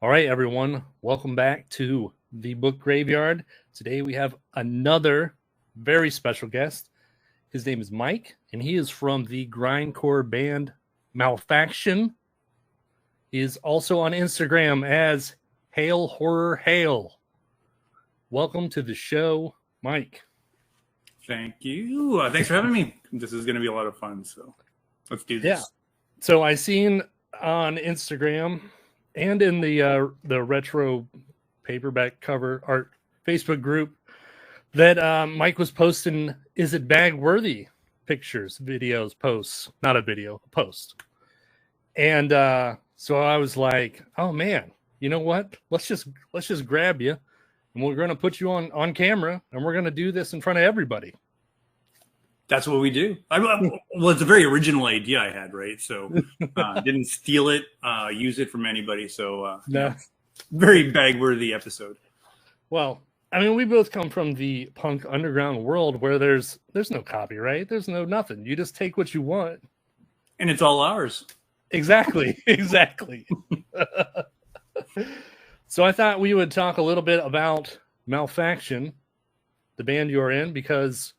All right, everyone, welcome back to the Book Graveyard. Today we have another very special guest. His name is Mike, and he is from the Grindcore band Malefaction. He is also on Instagram as Hail Horror Hail. Welcome to the show, Mike. Thank you. Thanks for having me. This is going to be a lot of fun, so let's do this. Yeah. So I seen on Instagram and in the retro paperback cover art Facebook group that Mike was posting Is It Bag Worthy pictures, videos, posts, not a video, a post. And so I was like, oh man, you know what? Let's just grab you and we're going to put you on camera and we're going to do this in front of everybody. That's what we do. Well, it's a very original idea I had, right? So didn't steal it, use it from anybody. So No. Very bag-worthy episode. Well, I mean, we both come from the punk underground world where there's no copyright. There's no nothing. You just take what you want. And it's all ours. Exactly. So I thought we would talk a little bit about Malefaction, the band you're in, because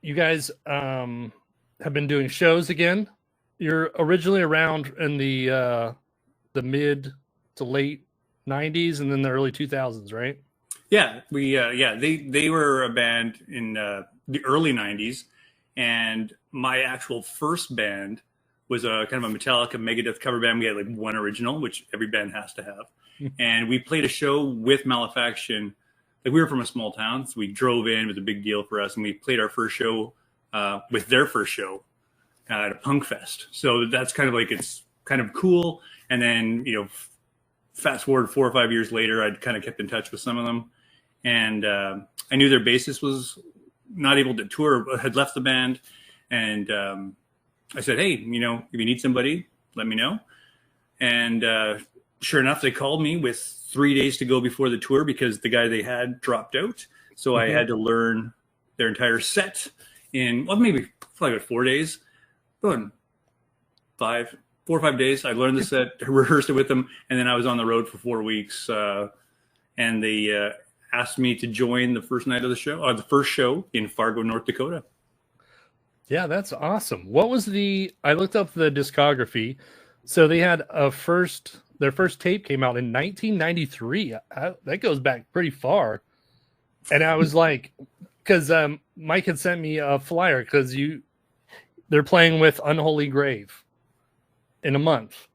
you guys have been doing shows again. You're originally around in the mid to late 90s and then the early 2000s, right? Yeah, they were a band in the early 90s, and my actual first band was a kind of a Metallica Megadeth cover band. We had like one original, which every band has to have. And we played a show with Malefaction. Like, we were from a small town, so we drove in. It was a big deal for us, and we played our first show with their first show at a punk fest. So that's kind of like, it's kind of cool. And then, fast forward 4 or 5 years later, I'd kind of kept in touch with some of them, and I knew their bassist was not able to tour, had left the band, and I said, hey, if you need somebody, let me know. And sure enough, they called me with 3 days to go before the tour because the guy they had dropped out. So I had to learn their entire set in, maybe about 4 days. 4 or 5 days. I learned the set, rehearsed it with them, and then I was on the road for 4 weeks. And they asked me to join the first night of the show, or the first show in Fargo, North Dakota. Yeah, that's awesome. What was I looked up the discography. So they had their first tape came out in 1993. That goes back pretty far. And I was like, because Mike had sent me a flyer because they're playing with Unholy Grave in a month.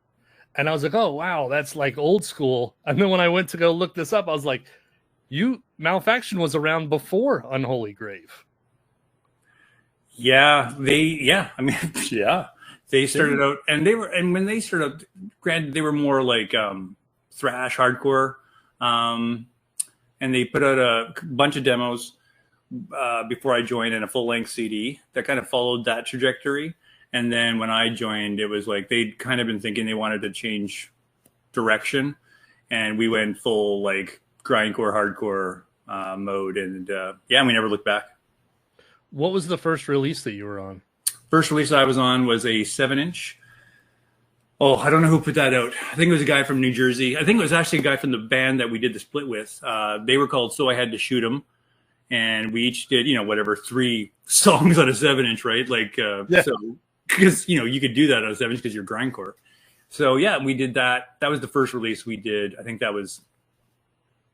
And I was like, oh, wow, that's like old school. And then when I went to go look this up, I was like, Malefaction was around before Unholy Grave. Yeah, they started out, and when they started out, granted, they were more like thrash, hardcore, and they put out a bunch of demos before I joined, and a full-length CD that kind of followed that trajectory. And then when I joined, it was like they'd kind of been thinking they wanted to change direction, and we went full like grindcore, hardcore mode, and we never looked back. What was the first release that you were on? First release I was on was a 7-inch. Oh, I don't know who put that out. I think it was a guy from New Jersey. I think it was actually a guy from the band that we did the split with. They were called So I Had to Shoot 'Em. And we each did, 3 songs on a 7-inch, right? Like, So, because, you could do that on a 7-inch because you're grindcore. So, yeah, we did that. That was the first release we did. I think that was,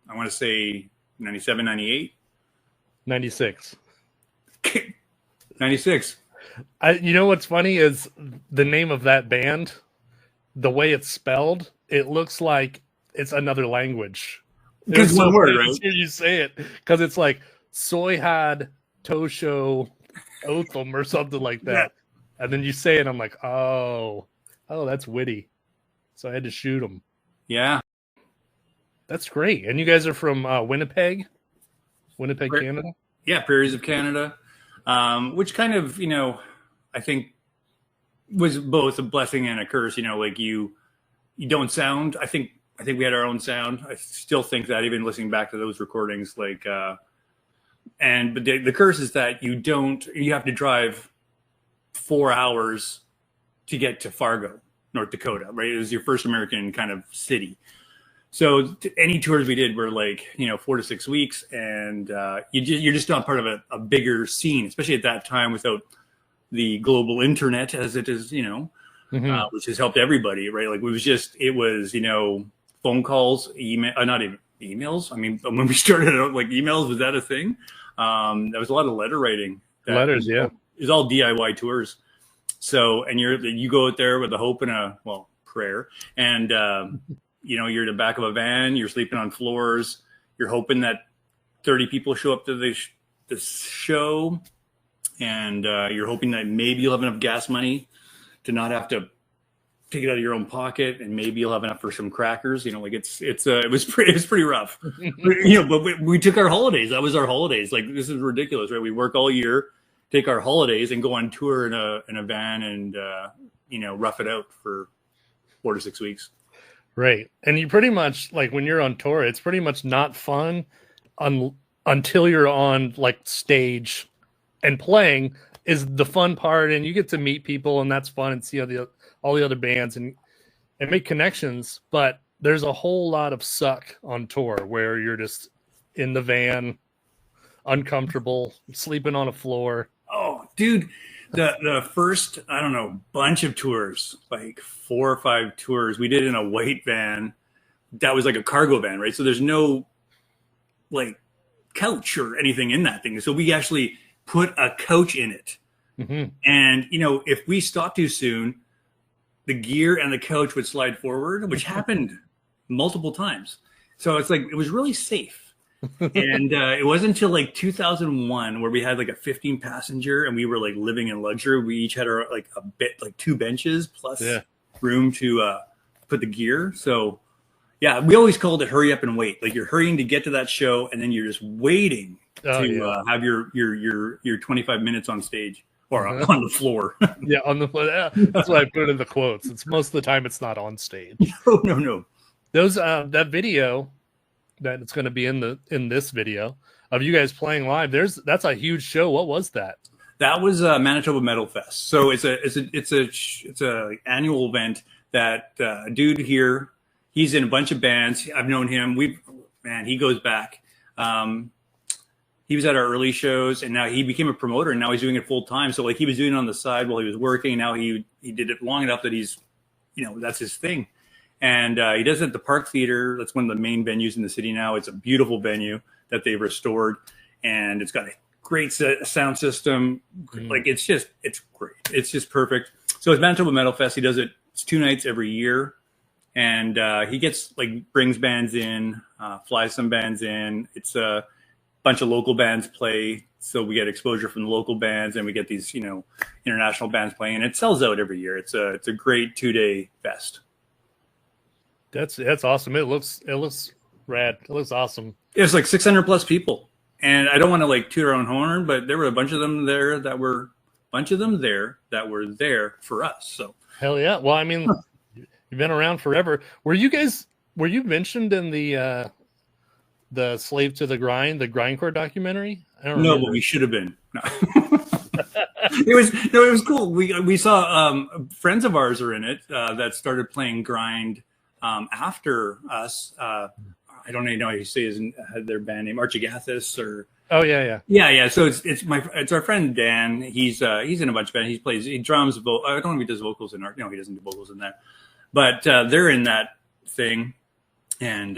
I want to say 97, 98. 96. 96. You know what's funny is the name of that band, the way it's spelled, it looks like it's another language. It's one word, right? You say it because it's like Soy Had Tosho Otham or something like that. Yeah. And then you say it, I'm like, oh, that's witty. So I had to shoot them. Yeah. That's great. And you guys are from Winnipeg, Canada? Yeah, Prairies of Canada. Which kind of, I think was both a blessing and a curse. Like you don't sound. I think we had our own sound. I still think that, even listening back to those recordings, like, but the curse is that you have to drive 4 hours to get to Fargo. North Dakota, right? It was your first American kind of city. So any tours we did were like, 4 to 6 weeks, and you're just not part of a bigger scene, especially at that time without the global internet as it is, which has helped everybody, right? Like it was phone calls, email, not even emails. I mean, when we started out, like emails, was that a thing? There was a lot of letter writing. Letters, yeah. It was all DIY tours. So, and you go out there with a hope and prayer, and you're in the back of a van, you're sleeping on floors, you're hoping that 30 people show up to the show, and you're hoping that maybe you'll have enough gas money to not have to take it out of your own pocket, and maybe you'll have enough for some crackers. It was pretty rough. But we took our holidays. That was our holidays. Like, this is ridiculous, right? We work all year, take our holidays, and go on tour in a van and rough it out for 4 to 6 weeks. Right. And you pretty much, like, when you're on tour, it's pretty much not fun until you're on, like, stage, and playing is the fun part, and you get to meet people, and that's fun, and see all the other bands and make connections. But there's a whole lot of suck on tour where you're just in the van, uncomfortable, sleeping on a floor. Oh, dude. The first, I don't know, bunch of tours, like 4 or 5 tours, we did in a white van that was like a cargo van, right? So there's no like couch or anything in that thing. So we actually put a couch in it. Mm-hmm. And, if we stopped too soon, the gear and the couch would slide forward, which happened multiple times. So it's like, it was really safe. And it wasn't until like 2001 where we had like a 15 passenger and we were like living in luxury. We each had our like 2 benches plus room to put the gear. So yeah, we always called it hurry up and wait. Like, you're hurrying to get to that show, and then you're just waiting to have your 25 minutes on stage or on the floor. Yeah, on the floor. Yeah, that's why I put it in the quotes. It's most of the time it's not on stage. No. Those that video that it's going to be in this video of you guys playing live. That's a huge show. What was that? That was Manitoba Metal Fest. So it's a annual event that a dude here, he's in a bunch of bands. I've known him. He goes back. He was at our early shows, and now he became a promoter, and now he's doing it full time. So like, he was doing it on the side while he was working. Now he did it long enough that he's, that's his thing. And he does it at the Park Theater. That's one of the main venues in the city now. It's a beautiful venue that they've restored, and it's got a great sound system. Like, it's great. It's just perfect. So it's Manitoba Metal Fest. He does it. It's 2 nights every year. And he brings bands in, flies some bands in. It's a bunch of local bands play. So we get exposure from the local bands, and we get these, international bands playing. And it sells out every year. It's a great 2-day fest. That's awesome. It looks rad. It looks awesome. It's like 600 plus people. And I don't want to like toot our own horn, but there were a bunch of them there that were there for us. So hell yeah. Well, I mean, you've been around forever. Were you mentioned in the Slave to the Grind, the Grindcore documentary? I don't remember. No, but we should have been. No. It was cool. We saw friends of ours are in it that started playing grind after us. I don't even know how you say their band name, Archigathis or. Oh yeah. So it's our friend Dan. He's in a bunch of bands. He drums. I don't know if he does vocals in art. No, he doesn't do vocals in that. But they're in that thing, and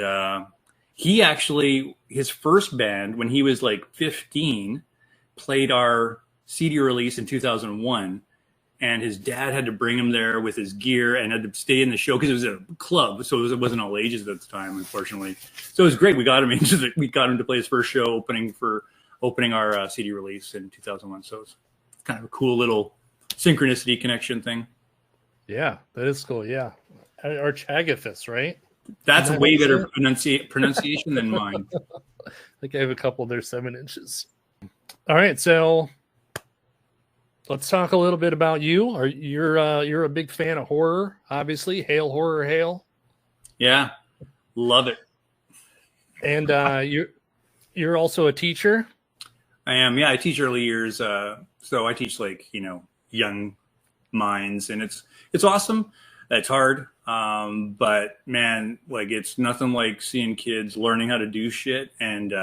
he actually, his first band when he was like 15 played our CD release in 2001. And his dad had to bring him there with his gear and had to stay in the show because it was a club, so it wasn't all ages at the time, unfortunately. So it was great. We got him to play his first show opening our CD release in 2001. So it's kind of a cool little synchronicity connection thing. Yeah, that is cool. Yeah, Archigathis, right? That's a way better pronunciation than mine. I think I have a couple of their 7 inches. All right, so. Let's talk a little bit about you. You're a big fan of horror, obviously. Hail horror, hail. Yeah, love it. And you're also a teacher. I am. Yeah, I teach early years. So I teach young minds, and it's awesome. That's hard. But man, like it's nothing like seeing kids learning how to do shit and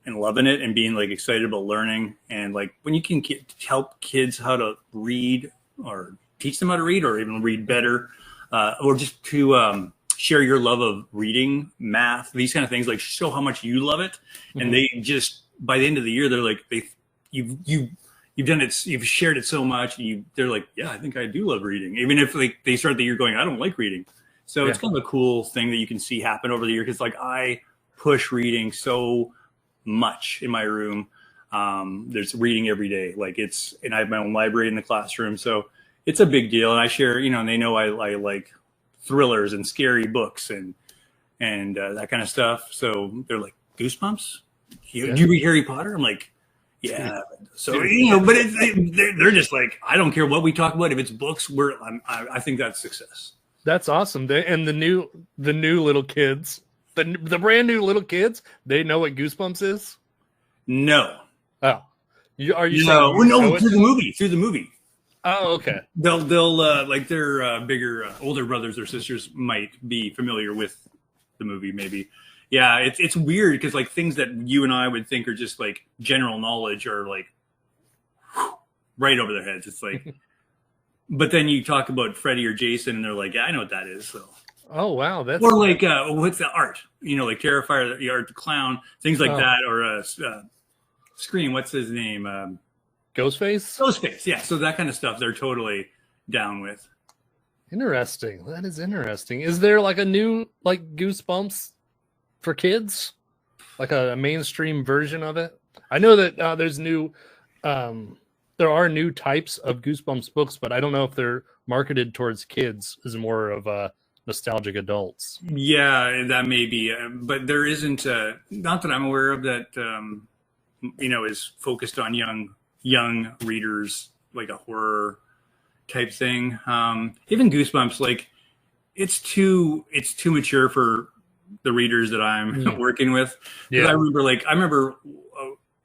loving it and being like excited about learning. And like when you can help kids how to read or teach them how to read or even read better, or just to share your love of reading, math, these kind of things, like show how much you love it. And they just, by the end of the year, they're like, you've done it, you've shared it so much. They're like, yeah, I think I do love reading. Even if like they start the year going, I don't like reading. So it's kind of a cool thing that you can see happen over the year. Cause like I push reading so much in my room. There's reading every day. Like and I have my own library in the classroom. So it's a big deal. And I share, and they know I like thrillers and scary books and that kind of stuff. So they're like, Goosebumps? Do you read Harry Potter? I'm like, yeah. So, but they're just like, I don't care what we talk about. If it's books, I think that's success. That's awesome. And the new little kids, the brand new little kids, they know what Goosebumps is? No. Oh. Are you no, through the movie. Oh, okay. They'll like their bigger, older brothers or sisters might be familiar with the movie, maybe. Yeah, it's weird because like things that you and I would think are just like general knowledge are like right over their heads. It's like, but then you talk about Freddy or Jason, and they're like, "Yeah, I know what that is." So, oh wow, that's or like what's the art? Like Terrifier, the art, the clown, things like that, or Scream. What's his name? Ghostface. Ghostface, yeah. So that kind of stuff, they're totally down with. Interesting. That is interesting. Is there like a new like Goosebumps for kids, like a mainstream version of it? I know that there's new. There are new types of Goosebumps books, but I don't know if they're marketed towards kids as more of nostalgic adults. Yeah, that may be, but there isn't. Not that I'm aware of that. Is focused on young readers, like a horror type thing. Even Goosebumps, like it's too mature for the readers that I'm working with. Yeah. I remember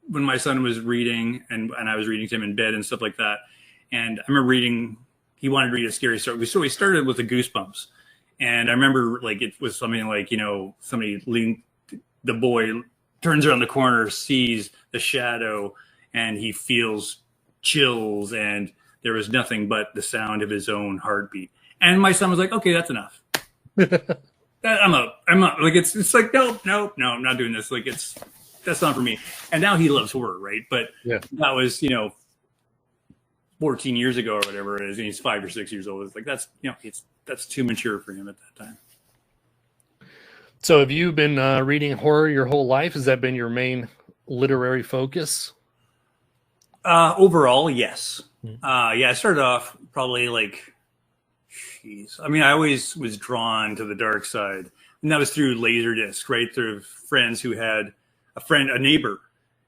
when my son was reading and I was reading to him in bed and stuff like that. And I remember he wanted to read a scary story. So we started with the Goosebumps. And I remember like it was something like, the boy turns around the corner, sees the shadow, and he feels chills, and there was nothing but the sound of his own heartbeat. And my son was like, okay, that's enough. I'm not like, it's like, no, I'm not doing this. Like that's not for me. And now he loves horror. Right. But that was, 14 years ago or whatever it is. And he's 5 or 6 years old. It's like, that's too mature for him at that time. So have you been reading horror your whole life? Has that been your main literary focus? Overall, yes. I started off probably like, I always was drawn to the dark side, and that was through Laserdisc, right? Through friends who had a neighbor,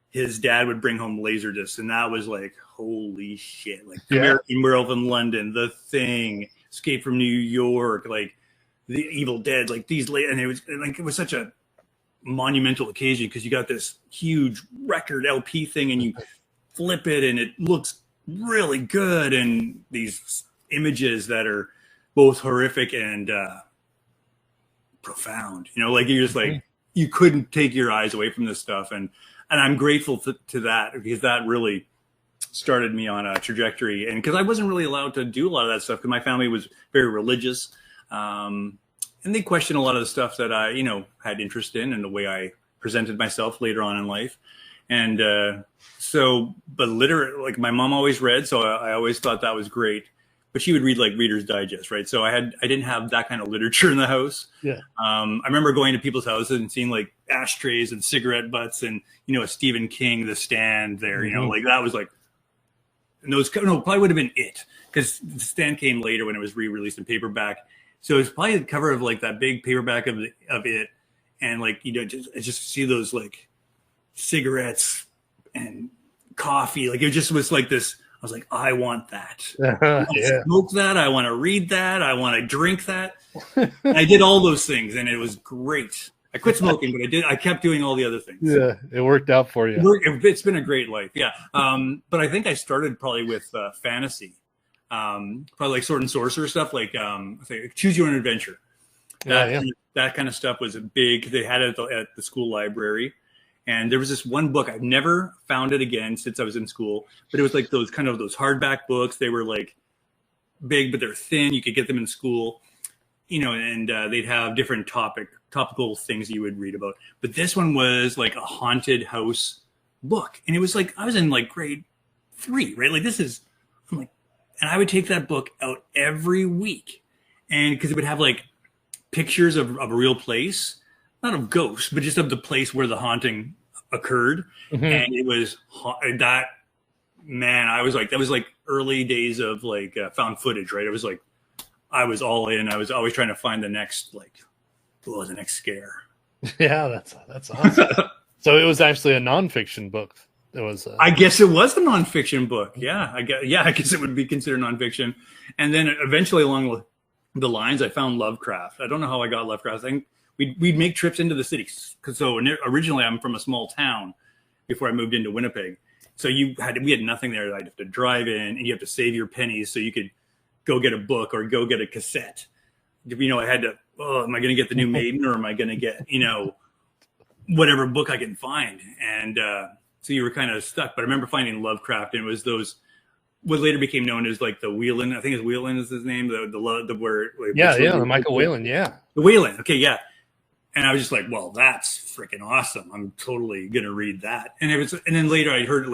his dad would bring home Laserdisc, and that was like, holy shit! Like American Werewolf in London, The Thing, Escape from New York, like The Evil Dead, like these, and it was such a monumental occasion because you got this huge record LP thing, and you flip it, and it looks really good, and these images that are both horrific and profound, like you're just like, you couldn't take your eyes away from this stuff. And I'm grateful to that, because that really started me on a trajectory. And because I wasn't really allowed to do a lot of that stuff because my family was very religious. And they questioned a lot of the stuff that I, had interest in and the way I presented myself later on in life. And but like my mom always read, so I always thought that was great. But she would read like Reader's Digest, right? So I didn't have that kind of literature in the house. Yeah. I remember going to people's houses and seeing like ashtrays and cigarette butts and, a Stephen King, The Stand there, like that was like, and those, no, probably would have been it, because The Stand came later when it was re-released in paperback. So it's probably the cover of like that big paperback of it. And like, just see those like cigarettes and coffee. Like it just was like this. I was like, I want that. I want to smoke that. I want to read that. I want to drink that. And I did all those things, and it was great. I quit smoking, but I kept doing all the other things. Yeah, it worked out for you. It's been a great life. Yeah. But I think I started probably with fantasy. Probably like sword and sorcerer stuff, like choose your own adventure. That kind of stuff was a big. They had it at the school library, and there was this one book. I've never found it again since I was in school. But it was like those hardback books. They were like big, but they're thin. You could get them in school, and they'd have different topical things you would read about. But this one was like a haunted house book, and it was like I was in like grade 3, right? Like I'm like, and I would take that book out every week, and because it would have like pictures of a real place, not of ghosts, but just of the place where the haunting occurred. Mm-hmm. And it was that, man, I was like, that was like early days of like found footage, right? It was like, I was all in. I was always trying to find the next, the next scare. Yeah, that's awesome. So it was actually a nonfiction book. It was. I guess it was a nonfiction book. Yeah, I guess it would be considered nonfiction. And then eventually along the lines, I found Lovecraft. I don't know how I got Lovecraft. I think we'd make trips into the city. So originally I'm from a small town before I moved into Winnipeg. So we had nothing there. I'd have to drive in, and you have to save your pennies so you could go get a book or go get a cassette. I had to, am I going to get the New Maiden, or am I going to get, whatever book I can find? And so you were kind of stuck. But I remember finding Lovecraft, and it was those, what later became known as like the Whelan. I think it's Whelan is his name. The where the Michael Whelan, the Whelan. Okay, yeah. And I was just like, well, that's freaking awesome. I'm totally gonna read that. And then later I heard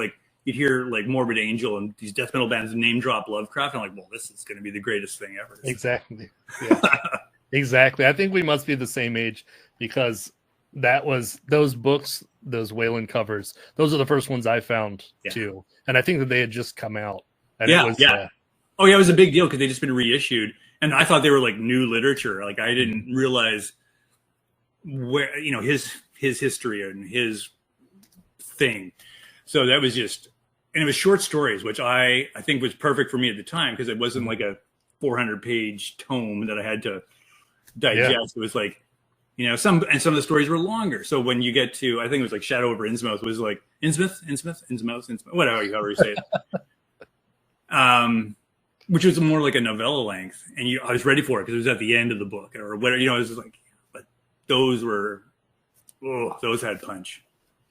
you'd hear like Morbid Angel and these death metal bands name drop Lovecraft. And I'm like, well, this is gonna be the greatest thing ever. Exactly. Yeah. Exactly. I think we must be the same age, because that was those books, those Whelan covers. Those are the first ones I found too. And I think that they had just come out. And it was, it was a big deal because they'd just been reissued, and I thought they were like new literature. Like I didn't realize where his history and his thing. So that was just, and it was short stories, which I think was perfect for me at the time, because it wasn't like a 400-page tome that I had to digest. Yeah. It was like, some of the stories were longer. So when you get to, I think it was like Shadow over Innsmouth was like Innsmouth, whatever you say it. Which was more like a novella length, and I was ready for it because it was at the end of the book or whatever. It was just like, but those had punch.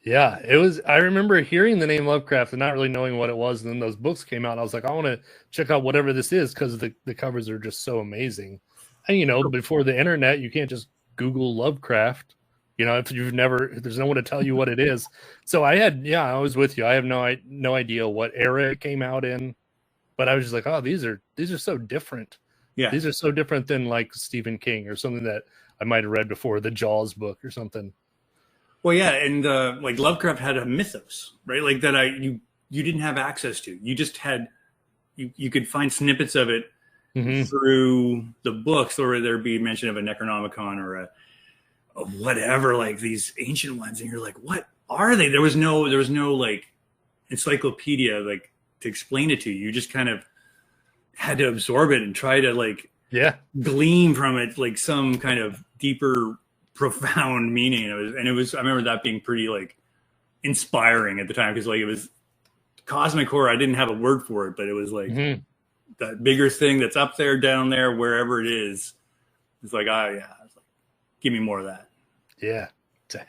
Yeah, it was. I remember hearing the name Lovecraft and not really knowing what it was, and then those books came out. And I was like, I want to check out whatever this is, because the covers are just so amazing. And before the internet, you can't just Google Lovecraft. If there's no one to tell you what it is. So I was with you. I have no idea what era it came out in. But I was just like, oh, these are so different. Yeah, these are so different than like Stephen King or something that I might have read before, the Jaws book or something. Well, yeah, and like Lovecraft had a mythos, right? Like that you didn't have access to. You just had you could find snippets of it through the books, or there'd be mention of a Necronomicon or a whatever, like these ancient ones, and you're like, what are they? There was no like encyclopedia like to explain it to you. You just kind of had to absorb it and try to glean from it like some kind of deeper, profound meaning. It was I remember that being pretty like inspiring at the time, because like it was cosmic horror. I didn't have a word for it, but it was like that bigger thing that's up there, down there, wherever it is. It's like, it's like, give me more of that. Yeah,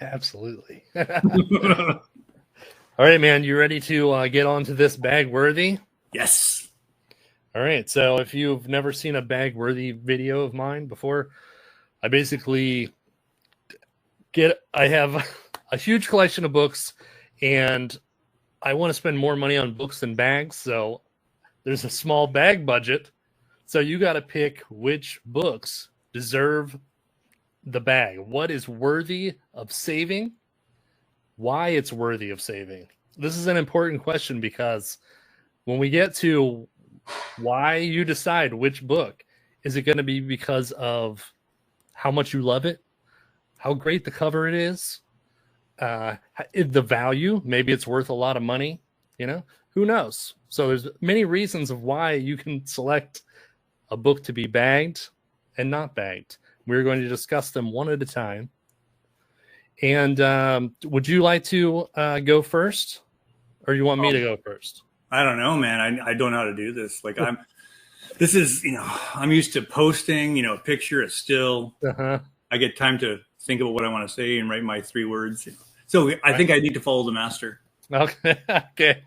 absolutely. All right, man, you ready to get onto this Bag Worthy? Yes. All right, so if you've never seen a Bag Worthy video of mine before, I basically I have a huge collection of books, and I want to spend more money on books than bags, so there's a small bag budget. So you got to pick which books deserve the bag. What is worthy of saving? Why it's worthy of saving. This is an important question, because when we get to why you decide which book, is it going to be because of how much you love it, how great the cover it is, the value, maybe it's worth a lot of money, who knows? So there's many reasons of why you can select a book to be bagged and not bagged. We're going to discuss them one at a time. And would you like to go first, or you want me to go first? I don't know, man. I don't know how to do this. Like This is, I'm used to posting, a picture, a still. Uh-huh. I get time to think about what I want to say and write my 3 words. So I think I need to follow the master. Okay. Okay.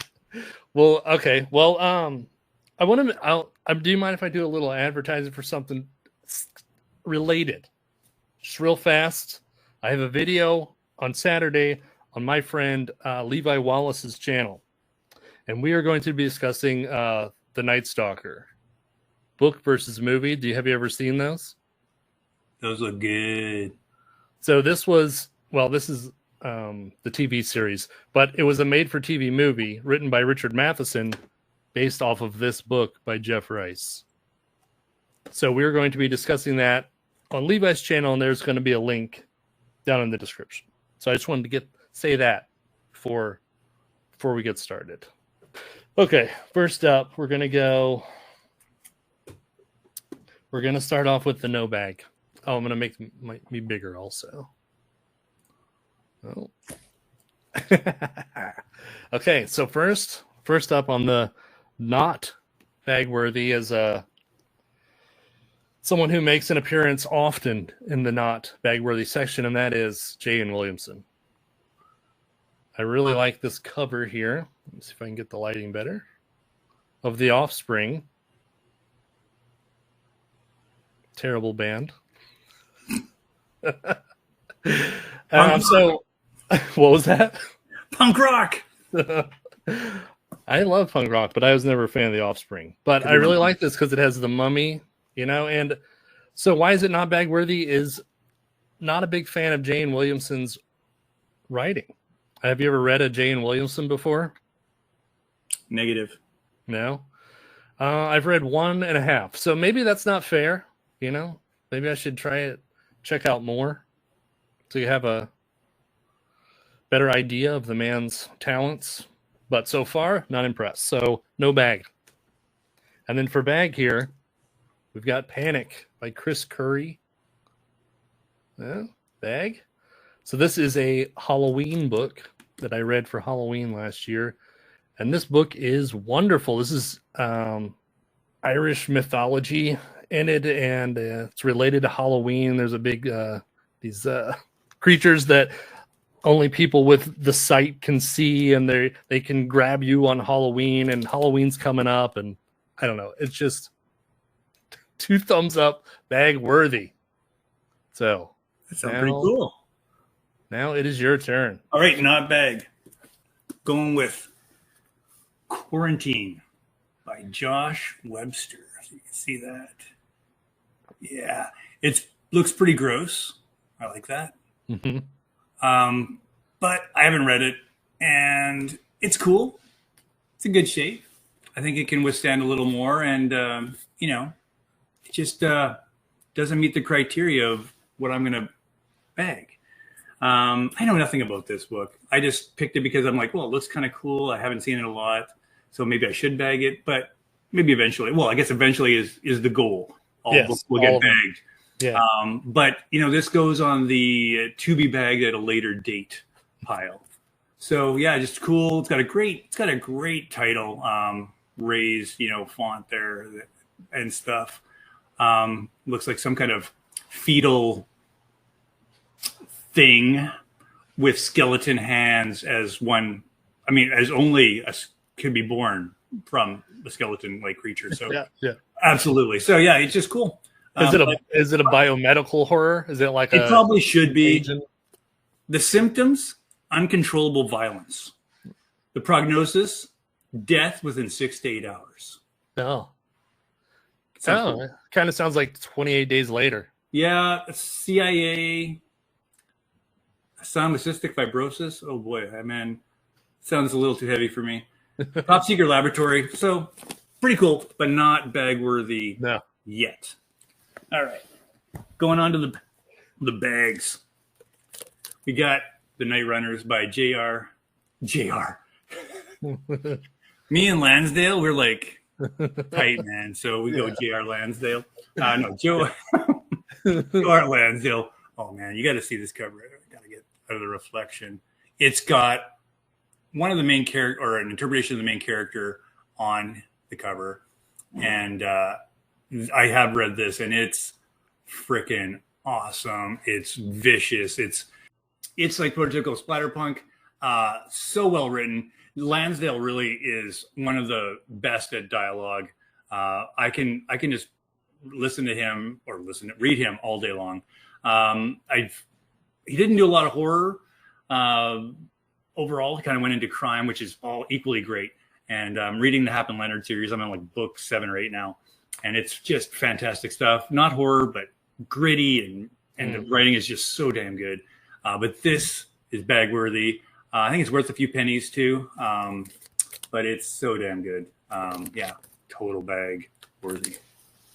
Well, okay. Well, I want to. Do you mind if I do a little advertising for something related? Just real fast. I have a video on Saturday on my friend Levi Wallace's channel, and we are going to be discussing the Night Stalker book versus movie. Have you ever seen those? Those look good. So this is the TV series, but it was a made-for-TV movie written by Richard Matheson, based off of this book by Jeff Rice. So we're going to be discussing that on Levi's channel, and there's going to be a link down in the description. So I just wanted to say that before we get started. Okay, first up, we're going to start off with the no bag. Oh, I'm going to make me bigger also. Oh. Okay, so first up on the not bag worthy is someone who makes an appearance often in the not bag worthy section, and that is J.N. Williamson. I really like this cover here. Let me see if I can get the lighting better. Of The Offspring. Terrible band. So, what was that? Punk rock. I love punk rock, but I was never a fan of The Offspring. But I really like this because it has the mummy, and so why is it not bag worthy? Is not a big fan of J.N. Williamson's writing. Have you ever read a J.N. Williamson before? Negative. No. I've read 1.5. So maybe that's not fair. Maybe I should check out more, so you have a better idea of the man's talents. But so far, not impressed. So no bag. And then for bag here, we've got Panic by Chris Curry. Bag. So this is a Halloween book that I read for Halloween last year. And this book is wonderful. This is Irish mythology in it, and it's related to Halloween. There's a big these creatures that only people with the sight can see, and they can grab you on Halloween, and Halloween's coming up, and I don't know. It's just 2 thumbs up, bag worthy. So that sounds pretty cool. Now it is your turn. All right, not bag. Going with Quarantine by Josh Webster. So you can see that. Yeah, it looks pretty gross. I like that. Mm-hmm. But I haven't read it, and it's cool. It's in good shape. I think it can withstand a little more, and it just doesn't meet the criteria of what I'm going to bag. I know nothing about this book. I just picked it because I'm like, well, it looks kind of cool. I haven't seen it a lot, so maybe I should bag it. But maybe eventually. Well, I guess eventually is the goal. All books will get bagged. Yeah. But this goes on the to be bagged at a later date pile. So yeah, just cool. It's got a great title. Raised, font there and stuff. Looks like some kind of fetal thing with skeleton hands as only can be born from the skeleton-like creature. So yeah, absolutely. So yeah, it's just cool. Is it a biomedical horror? Is it like it probably should be. agent? The symptoms: uncontrollable violence. The prognosis: death within 6 to 8 hours. Oh, it kind of sounds like 28 Days Later. Yeah, CIA. Some cystic fibrosis. Oh boy, man, sounds a little too heavy for me. Top secret laboratory. So pretty cool, but not bag worthy yet. All right, going on to the bags. We got The Night Runners by JR. Me and Lansdale, we're like tight, man. So we go JR Lansdale. No, Joe R. Lansdale. Oh man, you got to see this cover. I got to get out of the reflection. It's got one of the main character, or an interpretation of the main character on the cover. and I have read this, and it's freaking awesome. It's vicious. It's like prototypical splatterpunk. So well written. Lansdale really is one of the best at dialogue. I can just listen to him or read him all day long. He didn't do a lot of horror. Overall, he kind of went into crime, which is all equally great. And I'm reading the Hap and Leonard series. I'm on like book 7 or 8 now, and it's just fantastic stuff. Not horror, but gritty, and the writing is just so damn good. But this is bag worthy. I think it's worth a few pennies too, but it's so damn good. Yeah, total bag worthy.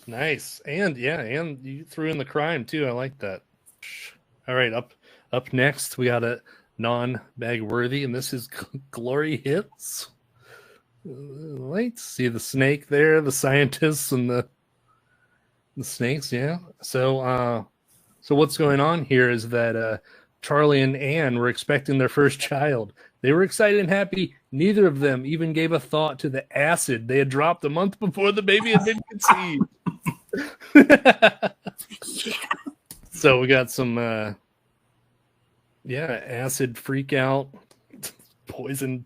Nice. And you threw in the crime too. I like that. All right, up next we got a non-bag worthy, and this is Glory Hits. Let's see the snake there, the scientists and the snakes. Yeah. So what's going on here is that Charlie and Anne were expecting their first child. They were excited and happy. Neither of them even gave a thought to the acid they had dropped a month before the baby had been conceived. So we got some acid freak out, poison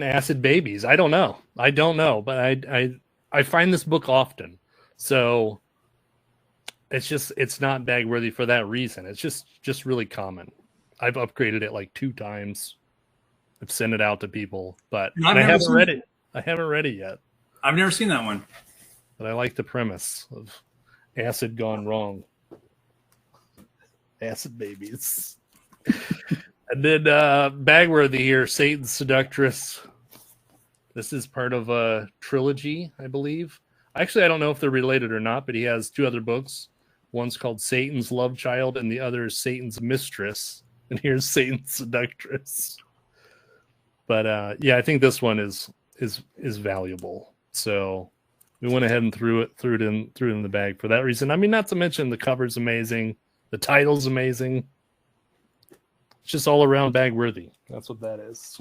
acid babies. I don't know, but I find this book often, so it's not bag worthy for that reason. It's just really common. I've upgraded it like 2 times. I've sent it out to people, but I haven't read it. I haven't read it yet. I've never seen that one, but I like the premise of acid gone wrong. Acid babies. And then Bagworthy here, Satan's Seductress. This is part of a trilogy, I believe. Actually, I don't know if they're related or not, but he has 2 other books. One's called Satan's Love Child, and the other is Satan's Mistress. And here's Satan's Seductress. But I think this one is valuable. So we went ahead and threw it in the bag for that reason. I mean, not to mention the cover's amazing, the title's amazing. It's just all around bag worthy. That's what that is.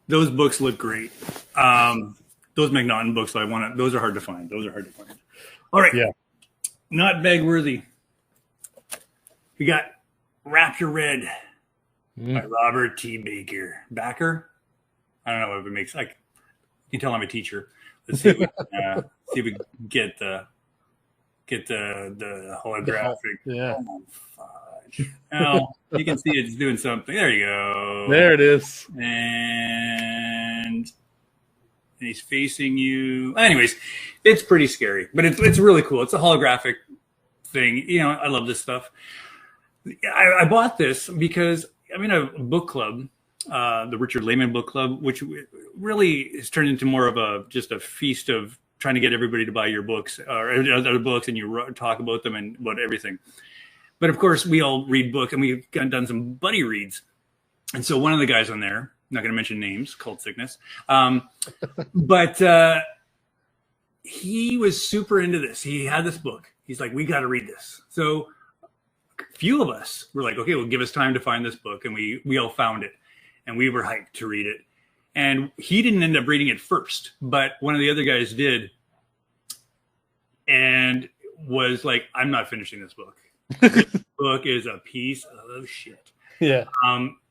Those books look great. Those McNaughton books, those are hard to find. All right. Yeah. Not bag worthy. We got Raptor Red by Robert T. Backer. I don't know if it makes like. You can tell I'm a teacher. Let's see if we can get the holographic. Yeah. Oh, fudge. Oh, you can see it's doing something. There you go. There it is. And he's facing you. Anyways, it's pretty scary, but it's really cool. It's a holographic thing. You know, I love this stuff. I bought this because I'm in a book club, the Richard Laymon book club, which really has turned into more of just a feast of trying to get everybody to buy your books or other books, and you talk about them and about everything. But of course, we all read books, and we've done some buddy reads. And so one of the guys on there, I'm not going to mention names, Cult Sickness, but he was super into this. He had this book. He's like, we got to read this. So a few of us were like, okay, well, give us time to find this book. And we all found it, and we were hyped to read it. And he didn't end up reading it first, but one of the other guys did, and was like, I'm not finishing this book. This book is a piece of shit. Yeah.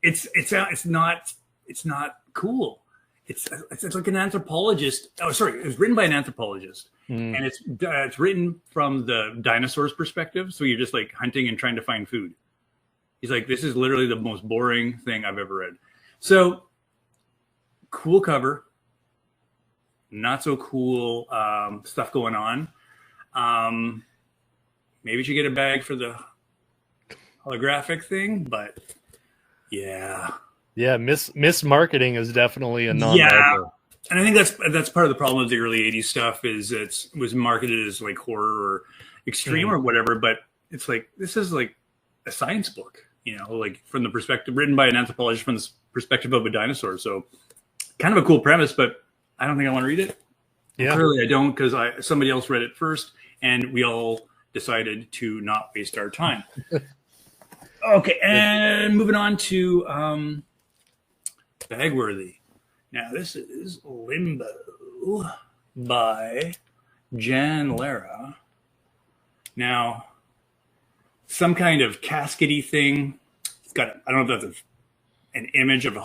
It's not cool. It's like an anthropologist. Oh, sorry. It was written by an anthropologist, and it's written from the dinosaur's perspective. So you're just like hunting and trying to find food. He's like, this is literally the most boring thing I've ever read. So cool cover, not so cool stuff going on. Maybe you should get a bag for the holographic thing, but yeah. Yeah, mismarketing is definitely a non. Yeah, and I think that's part of the problem with the early '80s stuff is it was marketed as like horror or extreme or whatever, but it's like this is like a science book, you know, like from the perspective written by an anthropologist from the perspective of a dinosaur. So kind of a cool premise, but I don't think I want to read it. Yeah, clearly I don't because somebody else read it first, and we all decided to not waste our time. Okay, and moving on to Bagworthy. Now this is Limbo. 2 by Jan Lara. Now, some kind of caskety thing. It's got, I don't know if that's an image of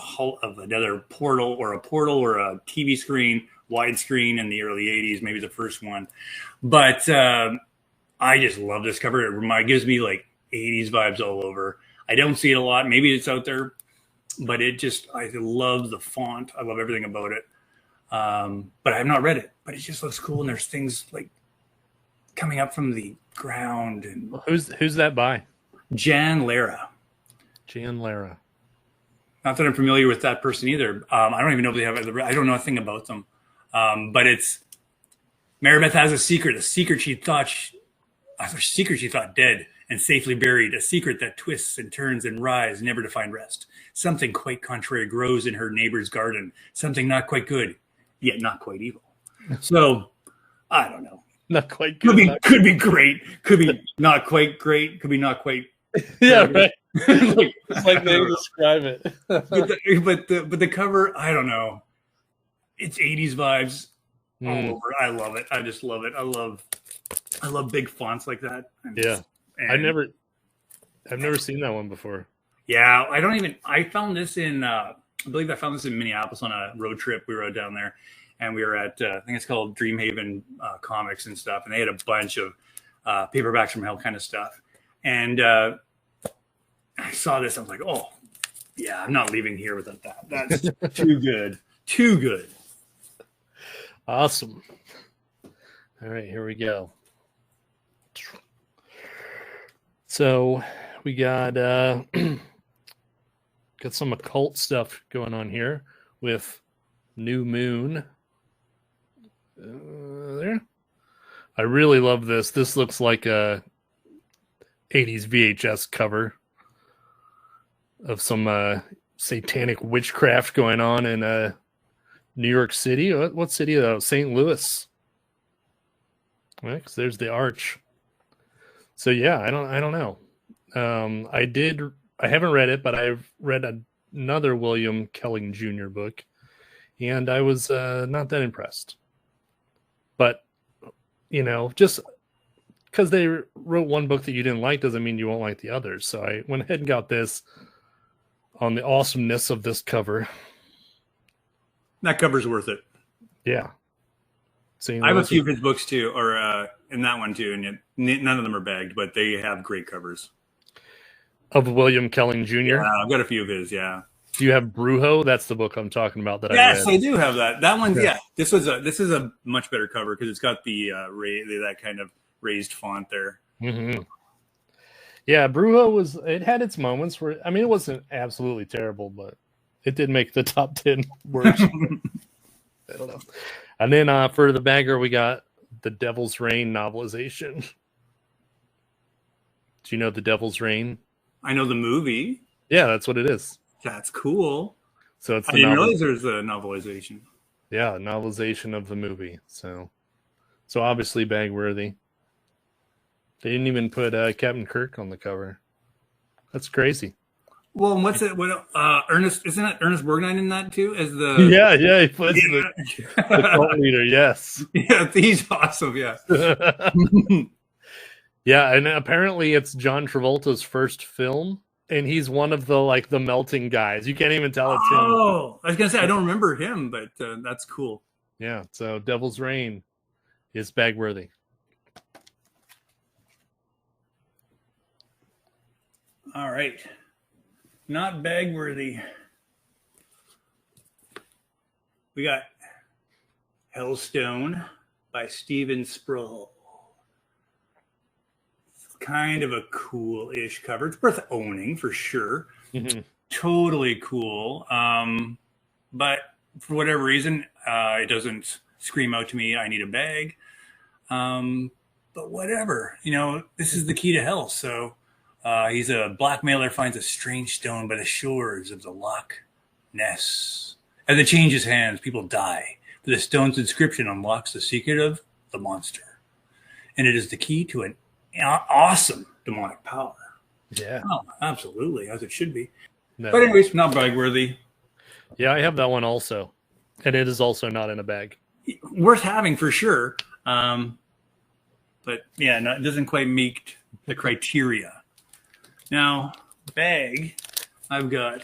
another portal or a TV screen, widescreen in the early 80s, maybe the first one. But I just love this cover. It gives me like 80s vibes all over. I don't see it a lot. Maybe it's out there, but I love the font. I love everything about it. But I have not read it, but it just looks cool. And there's things like coming up from the ground. And who's that by? Jan Lara. Jan Lara. Not that I'm familiar with that person either. I don't even know if they have. I don't know a thing about them. But it's Maribeth has a secret she thought dead and safely buried, a secret that twists and turns and writhes, never to find rest. Something quite contrary grows in her neighbor's garden. Something not quite good, yet not quite evil. So I don't know. Not quite good. Could be great. Could be not quite great. Could be not quite. Yeah, right. It's like they describe it. but the cover, I don't know. It's 80s vibes all over. I love it. I just love it. I love big fonts like that. I've never seen that one before. Yeah, I found this in I believe I found this in Minneapolis on a road trip. We were down there, and we were at I think it's called Dreamhaven Comics and stuff, and they had a bunch of paperbacks from hell kind of stuff. And I saw this, I was like, oh yeah, I'm not leaving here without that. That's too good. Too good. Awesome. All right, here we go. So we got some occult stuff going on here with New Moon. There. I really love this. This looks like a 80s VHS cover of some satanic witchcraft going on in New York City. What city? St. Louis. Right, because there's the arch. So yeah, I don't know. I haven't read it, but I've read another William Kelling Jr. book, and I was not that impressed. But just because they wrote one book that you didn't like doesn't mean you won't like the others. So I went ahead and got this on the awesomeness of this cover. That cover's worth it. Yeah. I have a few of his books too, or in that one too, and none of them are bagged, but they have great covers. Of William Kelling Jr.? Yeah, I've got a few of his, yeah. Do you have Brujo? That's the book I'm talking about that I read. Yes, I do have that. That one, yeah. This is a much better cover because it's got the that kind of raised font there. Mm-hmm. Yeah, Brujo it had its moments where, I mean, it wasn't absolutely terrible, but it did make the top 10 worst. I don't know. And then for the bagger, we got the Devil's Reign novelization. Do you know the Devil's Reign? I know the movie. Yeah, that's what it is. That's cool. So it's I didn't realize there's a novelization. Yeah, a novelization of the movie. So obviously bag worthy. They didn't even put Captain Kirk on the cover. That's crazy. Well, and what's it? What Ernest? Isn't it Ernest Borgnine in that too? As the yeah, he plays the cult leader. Yes. Yeah, he's awesome. Yeah. Yeah, and apparently it's John Travolta's first film, and he's one of the melting guys. You can't even tell it's him. Oh, I was gonna say I don't remember him, but that's cool. Yeah. So Devil's Reign is bag worthy. All right. Not bag worthy. We got Hellstone by Steven Sproul. It's kind of a cool-ish cover. It's worth owning for sure. Mm-hmm. Totally cool. But for whatever reason, it doesn't scream out to me, I need a bag. But whatever. This is the key to hell, so... he's a blackmailer, finds a strange stone by the shores of the Loch Ness. As it changes hands, people die. But the stone's inscription unlocks the secret of the monster. And it is the key to an awesome demonic power. Yeah. Oh, absolutely, as it should be. No. But anyways, not bag worthy. Yeah, I have that one also. And it is also not in a bag. worth having for sure. But yeah, no, it doesn't quite meet the criteria. Now, bag, I've got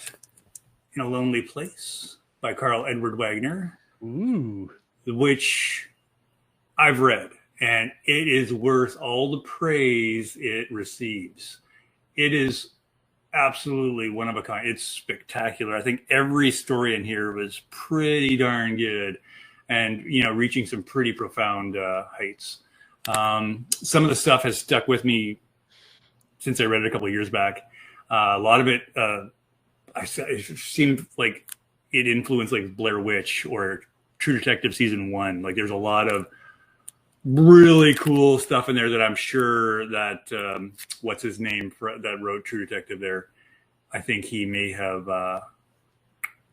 In a Lonely Place by Carl Edward Wagner, Ooh. which I've read, and it is worth all the praise it receives. It is absolutely one of a kind. It's spectacular. I think every story in here was pretty darn good, and reaching some pretty profound heights. Some of the stuff has stuck with me since I read it a couple of years back. A lot of it, it seemed like it influenced like Blair Witch or True Detective season 1. Like there's a lot of really cool stuff in there that I'm sure that what's his name that wrote True Detective there, I think he may have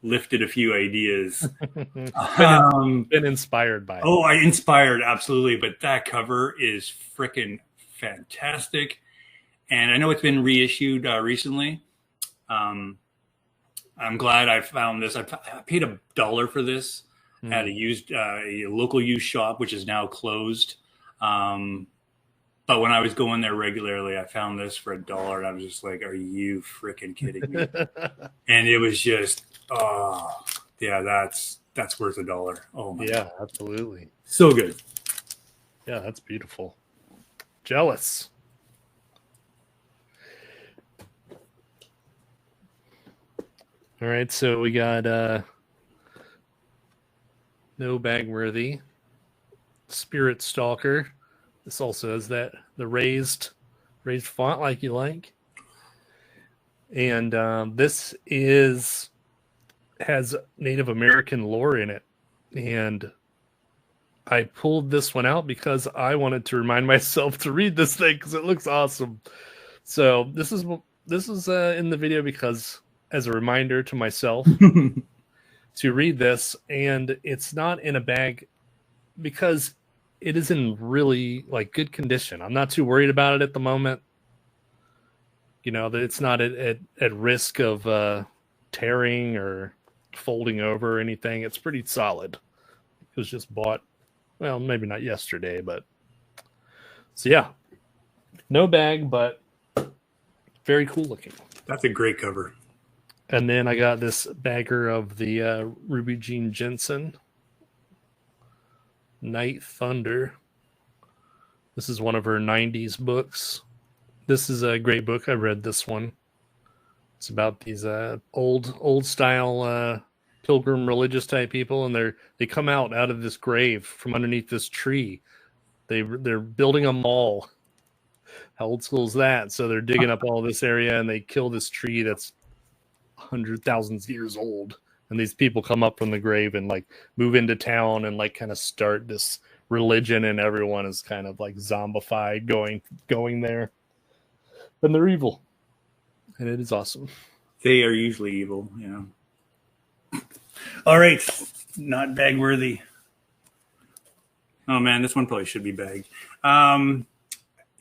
lifted a few ideas. been inspired by it. Oh, I inspired, absolutely. But that cover is freaking fantastic. And I know it's been reissued recently. I'm glad I found this. I paid $1 for this at a local used shop, which is now closed. But when I was going there regularly, I found this for $1, and I was just like, "Are you freaking kidding me?" And it was just, oh, yeah, that's worth $1. Oh my God. Absolutely, so good. Yeah, that's beautiful. Jealous. All right, so we got No Bag Worthy, Spirit Stalker. This also has that the raised font like you like, and this has Native American lore in it, and I pulled this one out because I wanted to remind myself to read this thing because it looks awesome. So this is in the video because as a reminder to myself to read this, and it's not in a bag because it is in really like good condition. I'm not too worried about it at the moment. That it's not at risk of tearing or folding over or anything. It's pretty solid. It was just bought, well, maybe not yesterday, but so yeah, no bag, but very cool looking. That's a great cover. And then I got this bagger of the Ruby Jean Jensen Night Thunder. This is one of her 90s books. This is a great book. I read this one. It's about these old style pilgrim religious type people, and they come out of this grave from underneath this tree. They're building a mall. How old school is that? So they're digging up all this area, and they kill this tree that's 100,000 years old. And these people come up from the grave and like move into town and like kind of start this religion, and everyone is kind of like zombified going there. And they're evil. And it is awesome. They are usually evil, All right. Not bag worthy. Oh man, this one probably should be bagged.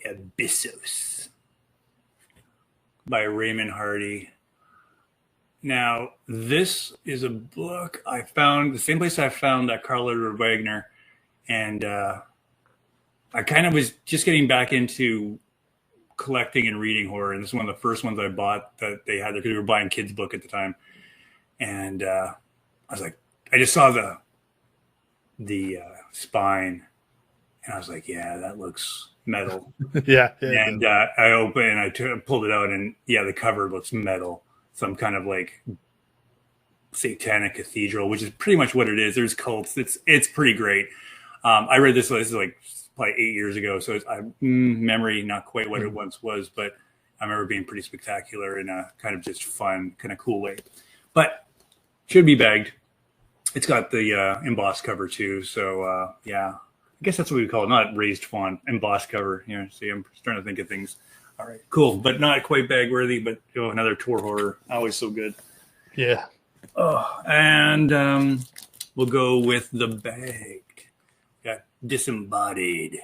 Abyssos by Raymond Hardy. Now, this is a book I found, the same place I found that Carl Edward Wagner, and I kind of was just getting back into collecting and reading horror, and this is one of the first ones I bought that they had there because we were buying kids' book at the time. And I was like, I just saw the spine, and I was like, yeah, that looks metal. yeah. And I opened and I pulled it out, and yeah, the cover looks metal. Some kind of like satanic cathedral, which is pretty much what it is. There's cults. It's pretty great. I read this is like probably 8 years ago, so memory not quite what it once was, but I remember being pretty spectacular in a kind of just fun, kind of cool way. But should be bagged. It's got the embossed cover too, so yeah, I guess that's what we call it. Not raised font, embossed cover. See, I'm starting to think of things. All right, cool, but not quite bag worthy. But another tour horror, always so good. Yeah. Oh, and we'll go with the bag. Got Disembodied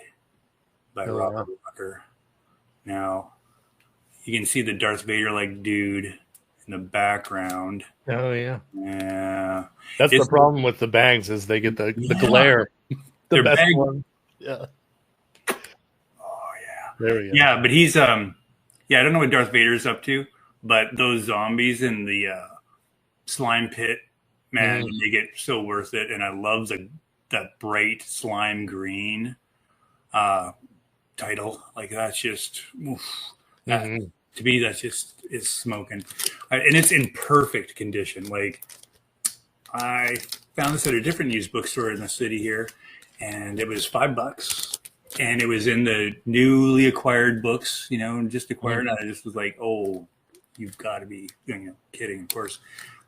by Robert Walker. Now you can see the Darth Vader like dude in the background. Oh yeah. Yeah. That's the problem with the bags is they get the glare. The They're best bag. one. Yeah. Oh yeah, There we go. yeah. But he's yeah. I don't know what Darth Vader's up to, but those zombies in the slime pit, man, Mm. they get so worth it. And I love that bright slime green uh, title. Like that's just that, Mhm. to me. That's just is smoking, and it's in perfect condition. Like I found this at a different used bookstore in the city here, and it was $5, and it was in the newly acquired books. Just acquired. Mhm. I just was like, oh, you've got to be kidding, of course.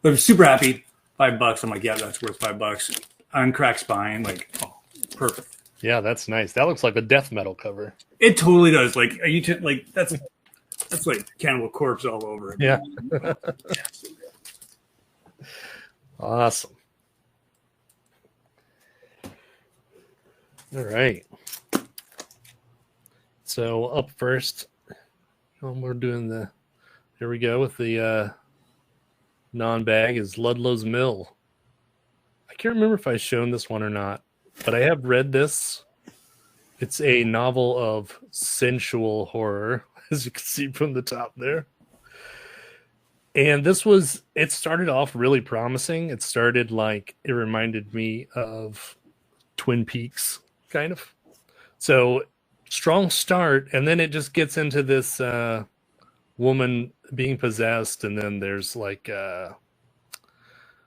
But I'm super happy. $5. I'm like, yeah, that's worth $5. Uncracked spine, like, oh, perfect. Yeah, that's nice. That looks like a death metal cover. It totally does. Like, are you like that's like Cannibal Corpse all over it. Yeah. Awesome. All right. So up first, we're doing here we go with the non-bag is Ludlow's Mill. I can't remember if I've shown this one or not, but I have read this. It's a novel of sensual horror, as you can see from the top there. And it started off really promising. It started it reminded me of Twin Peaks, kind of. So strong start, and then it just gets into this woman being possessed, and then there's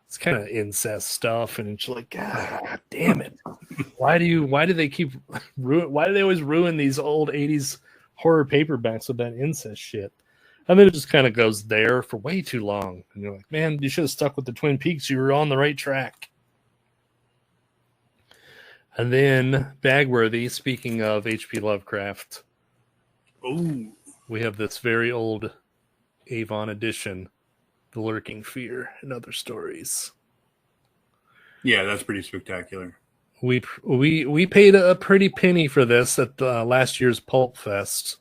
it's kind of incest stuff, and it's like, God damn it! Why do they keep why do they always ruin these old 80s horror paperbacks with that incest shit? And then it just kind of goes there for way too long, and you're like, man, you should have stuck with the Twin Peaks. You were on the right track. And then Bagworthy, speaking of H.P. Lovecraft, we have this very old Avon edition, The Lurking Fear and Other Stories. Yeah, that's pretty spectacular. We paid a pretty penny for this at last year's Pulp Fest.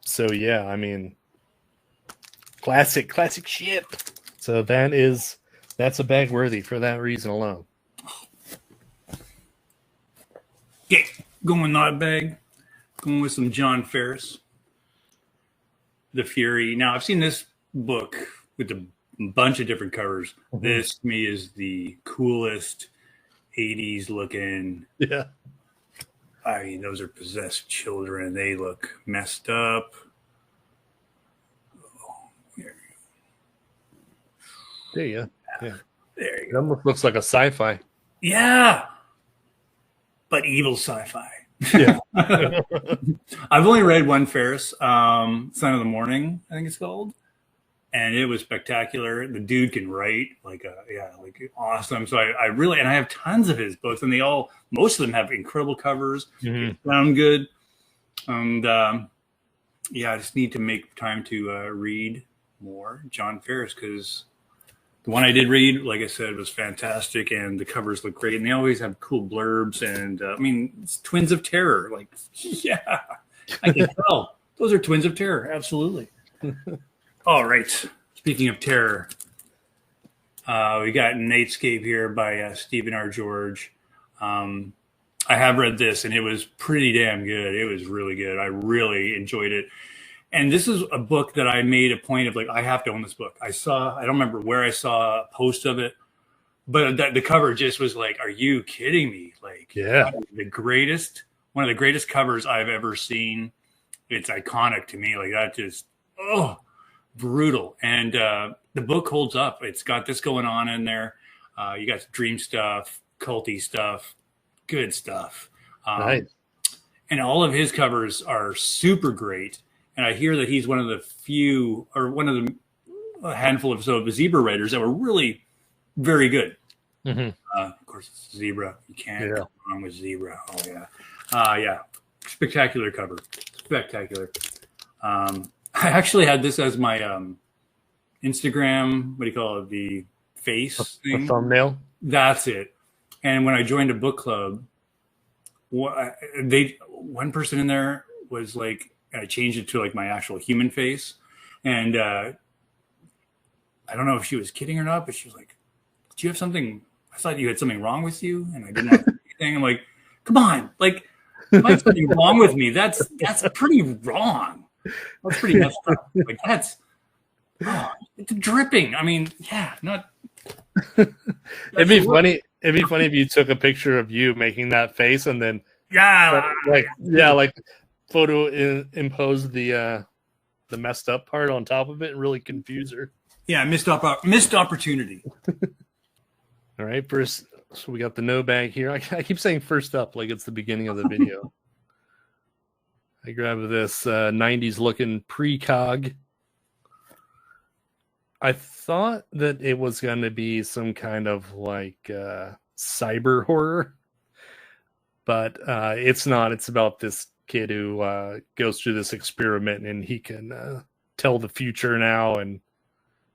So yeah, I mean, classic shit. So that's a Bagworthy for that reason alone. Okay, going not bag, going with some John Ferris, The Fury. Now I've seen this book with a bunch of different covers. Mm-hmm. This to me is the coolest 80s looking. Yeah. I mean, those are possessed children. They look messed up. Oh, there you go. Yeah. There you go. It almost looks like a sci-fi. Yeah. But evil sci-fi. Yeah. I've only read one Ferris, Son of the Morning, I think it's called. And it was spectacular. The dude can write like awesome. So I really, and I have tons of his books, and most of them have incredible covers. Mm-hmm. Sound good. And I just need to make time to read more John Ferris, because the one I did read, like I said, was fantastic, and the covers look great, and they always have cool blurbs. And I mean, it's Twins of Terror. Like, yeah, I can tell those are Twins of Terror. Absolutely. All right. Speaking of terror, we got Nightscape here by Stephen R. George. I have read this, and it was pretty damn good. It was really good. I really enjoyed it. And this is a book that I made a point of, like, I have to own this book. I don't remember where I saw a post of it, but the cover just was like, are you kidding me? Like, yeah, one of the greatest covers I've ever seen. It's iconic to me. Like, that just, brutal. And the book holds up. It's got this going on in there. You got dream stuff, culty stuff, good stuff. Nice. And all of his covers are super great. And I hear that he's one of a handful of zebra writers that were really very good. Mm-hmm. Of course, it's zebra. You can't go wrong with zebra. Oh yeah. Spectacular cover. Spectacular. I actually had this as my Instagram, what do you call it, the face thing? The thumbnail? That's it. And when I joined a book club, one person in there was like, I changed it to like my actual human face. And I don't know if she was kidding or not, but she was like, do you have something I thought you had something wrong with you, and I didn't want to say anything. I'm like, come on, like, if I have something wrong with me, that's pretty wrong. That's pretty messed up. Like, it's dripping. I mean, yeah, not. It'd be funny. It'd be funny if you took a picture of you making that face and then like photo impose the messed up part on top of it and really confuse her. Yeah, missed opportunity. All right, first, so we got the no bag here. I keep saying first up like it's the beginning of the video. I grabbed this 90s looking precog. I thought that it was going to be some kind of like cyber horror, but it's not. It's about this kid who goes through this experiment and he can tell the future now, and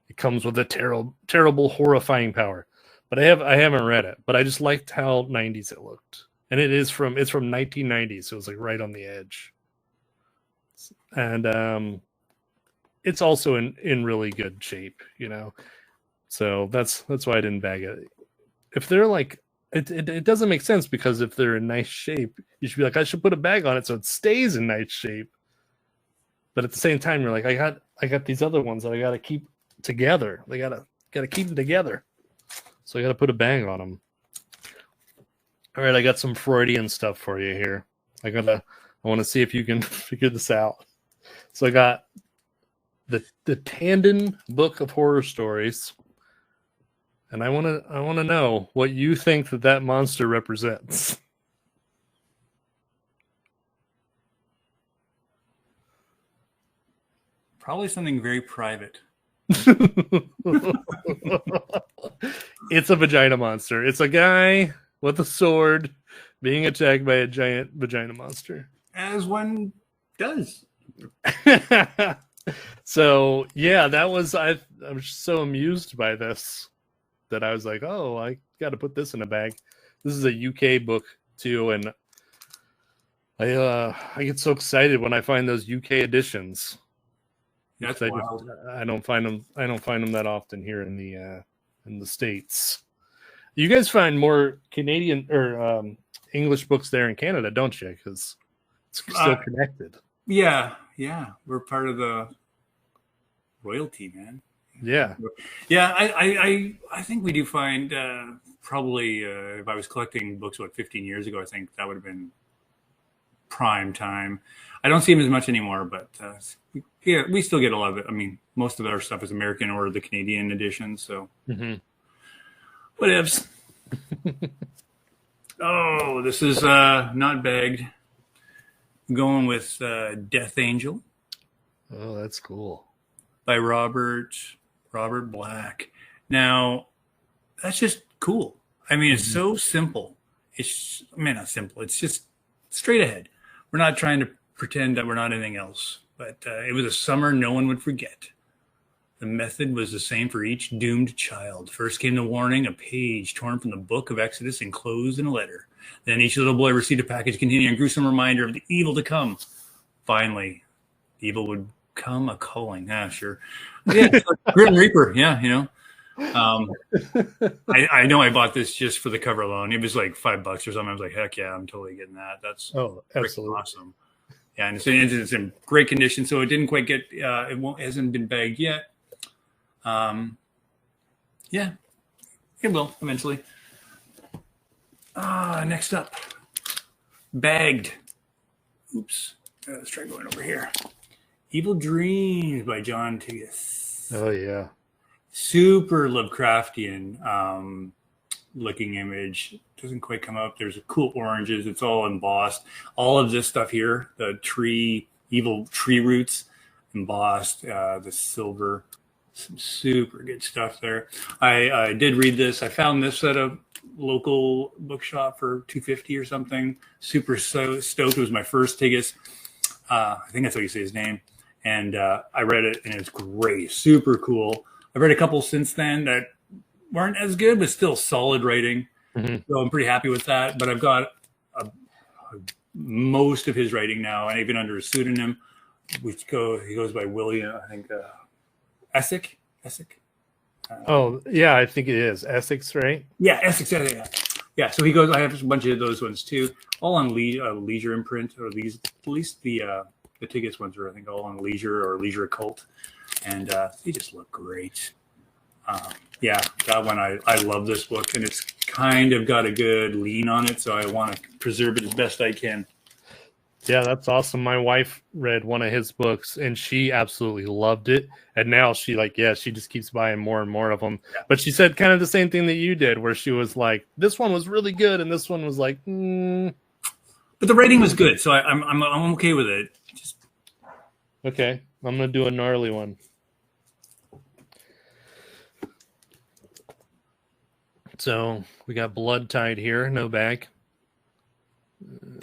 it comes with a terrible, horrifying power. But I haven't read it, but I just liked how 90s it looked, and it's from 1990, so it was like right on the edge, and it's also in really good shape, you know. So that's why I didn't bag it. If they're like, it doesn't make sense, because if they're in nice shape, you should be like, I should put a bag on it so it stays in nice shape. But at the same time, you're like, I got these other ones that I got to keep together. They gotta keep them together. So I got to put a bang on them. All right, I got some Freudian stuff for you here. I want to see if you can figure this out. So I got the Tandon Book of Horror Stories, and I want to know what you think that monster represents. Probably something very private. It's a vagina monster. It's a guy with a sword being attacked by a giant vagina monster. As one does. So yeah, that was I was so amused by this that I was like, oh, I got to put this in a bag. This is a UK book too, and I get so excited when I find those UK editions. That's wild. I don't find them that often here in the States. You guys find more Canadian or English books there in Canada, don't you? Because it's still connected. Yeah, we're part of the royalty, man. Yeah. I think we do find probably if I was collecting books 15 years ago, I think that would have been prime time. I don't see them as much anymore, but yeah, we still get a lot of it. I mean, most of our stuff is American or the Canadian edition, so whatevs. Oh, this is not bagged. I'm going with Death Angel. Oh, that's cool. By Robert Black. Now, that's just cool. I mean, it's so simple. Not simple. It's just straight ahead. We're not trying to pretend that we're not anything else. But it was a summer no one would forget. The method was the same for each doomed child. First came the warning, a page torn from the book of Exodus enclosed in a letter. Then each little boy received a package containing a gruesome reminder of the evil to come. Finally, the evil would come a calling. Ah, sure. Yeah, Grim Reaper. Yeah, you know. I know I bought this just for the cover alone. It was like $5 or something. I was like, heck yeah, I'm totally getting that. That's absolutely awesome. Yeah, and it's in great condition. So it didn't quite get. Hasn't been bagged yet. Yeah, it will eventually. Next up, bagged. Oops. Let's try going over here. Evil Dreams by John Tigas. Oh yeah. Super Lovecraftian looking image. Doesn't quite come up. There's cool oranges. It's all embossed. All of this stuff here, the evil tree roots embossed, the silver, some super good stuff there. I did read this. I found this at a local bookshop for $2.50 or something. Super stoked. It was my first Tigas. I think that's how you say his name. And I read it, and it's great. Super cool. I've read a couple since then that weren't as good, but still solid writing. So I'm pretty happy with that. But I've got most of his writing now, and even under a pseudonym, he goes by William, I think, Essick. Oh, yeah, I think it is Essex, right? Yeah, Essex. Yeah. So he goes. I have a bunch of those ones too, all on Leisure imprint, or these at least the tickets ones are I think all on Leisure or Leisure Occult, and they just look great. Yeah, that one I love this book, and it's kind of got a good lean on it, so I want to preserve it as best I can. Yeah, that's awesome. My wife read one of his books and she absolutely loved it. And now she she just keeps buying more and more of them. Yeah. But she said kind of the same thing that you did, where she was like, this one was really good. And this one was like, But the writing was good. So I'm okay with it. Just... Okay. I'm going to do a gnarly one. So we got Blood Tide here. No bag.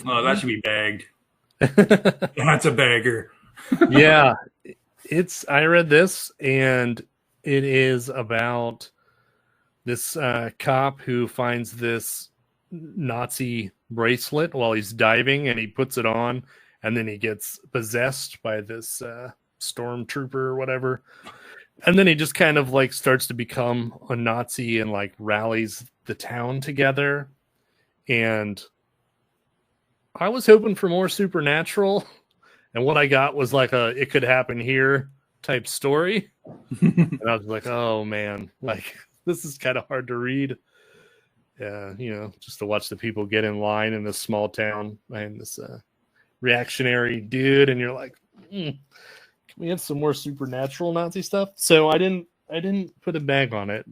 Oh, that should be bagged. That's a bagger. Yeah, I read this, and it is about this cop who finds this Nazi bracelet while he's diving, and he puts it on, and then he gets possessed by this stormtrooper or whatever, and then he just kind of like starts to become a Nazi and like rallies the town together. And I was hoping for more supernatural, and what I got was like a "it could happen here" type story. And I was like, oh man, like this is kind of hard to read. Yeah, just to watch the people get in line in this small town behind this reactionary dude, and you're like, can we have some more supernatural Nazi stuff? So I didn't put a bag on it.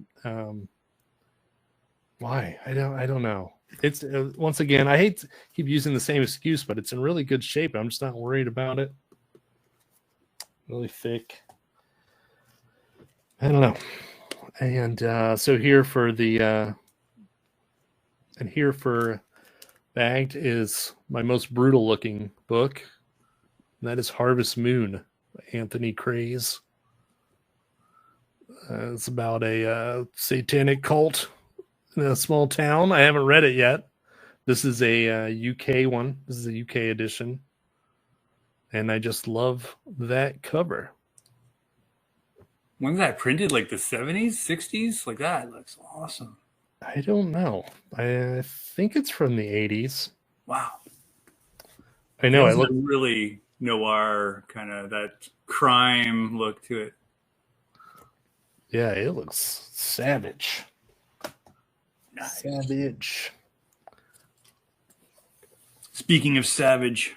Why? I don't know. It's once again, I hate to keep using the same excuse, but it's in really good shape. I'm just not worried about it. Really thick. I don't know. And so here for bagged is my most brutal looking book. And that is Harvest Moon by Anthony Craze. It's about a satanic cult in a small town. I haven't read it yet. This is a UK one. This is a UK edition. And I just love that cover. When's that printed? Like the 70s, 60s? Like that. It looks awesome. I don't know. I think it's from the 80s. Wow. I know. It looks really noir, kind of that crime look to it. Yeah, it looks savage. Nice. Savage. Speaking of savage,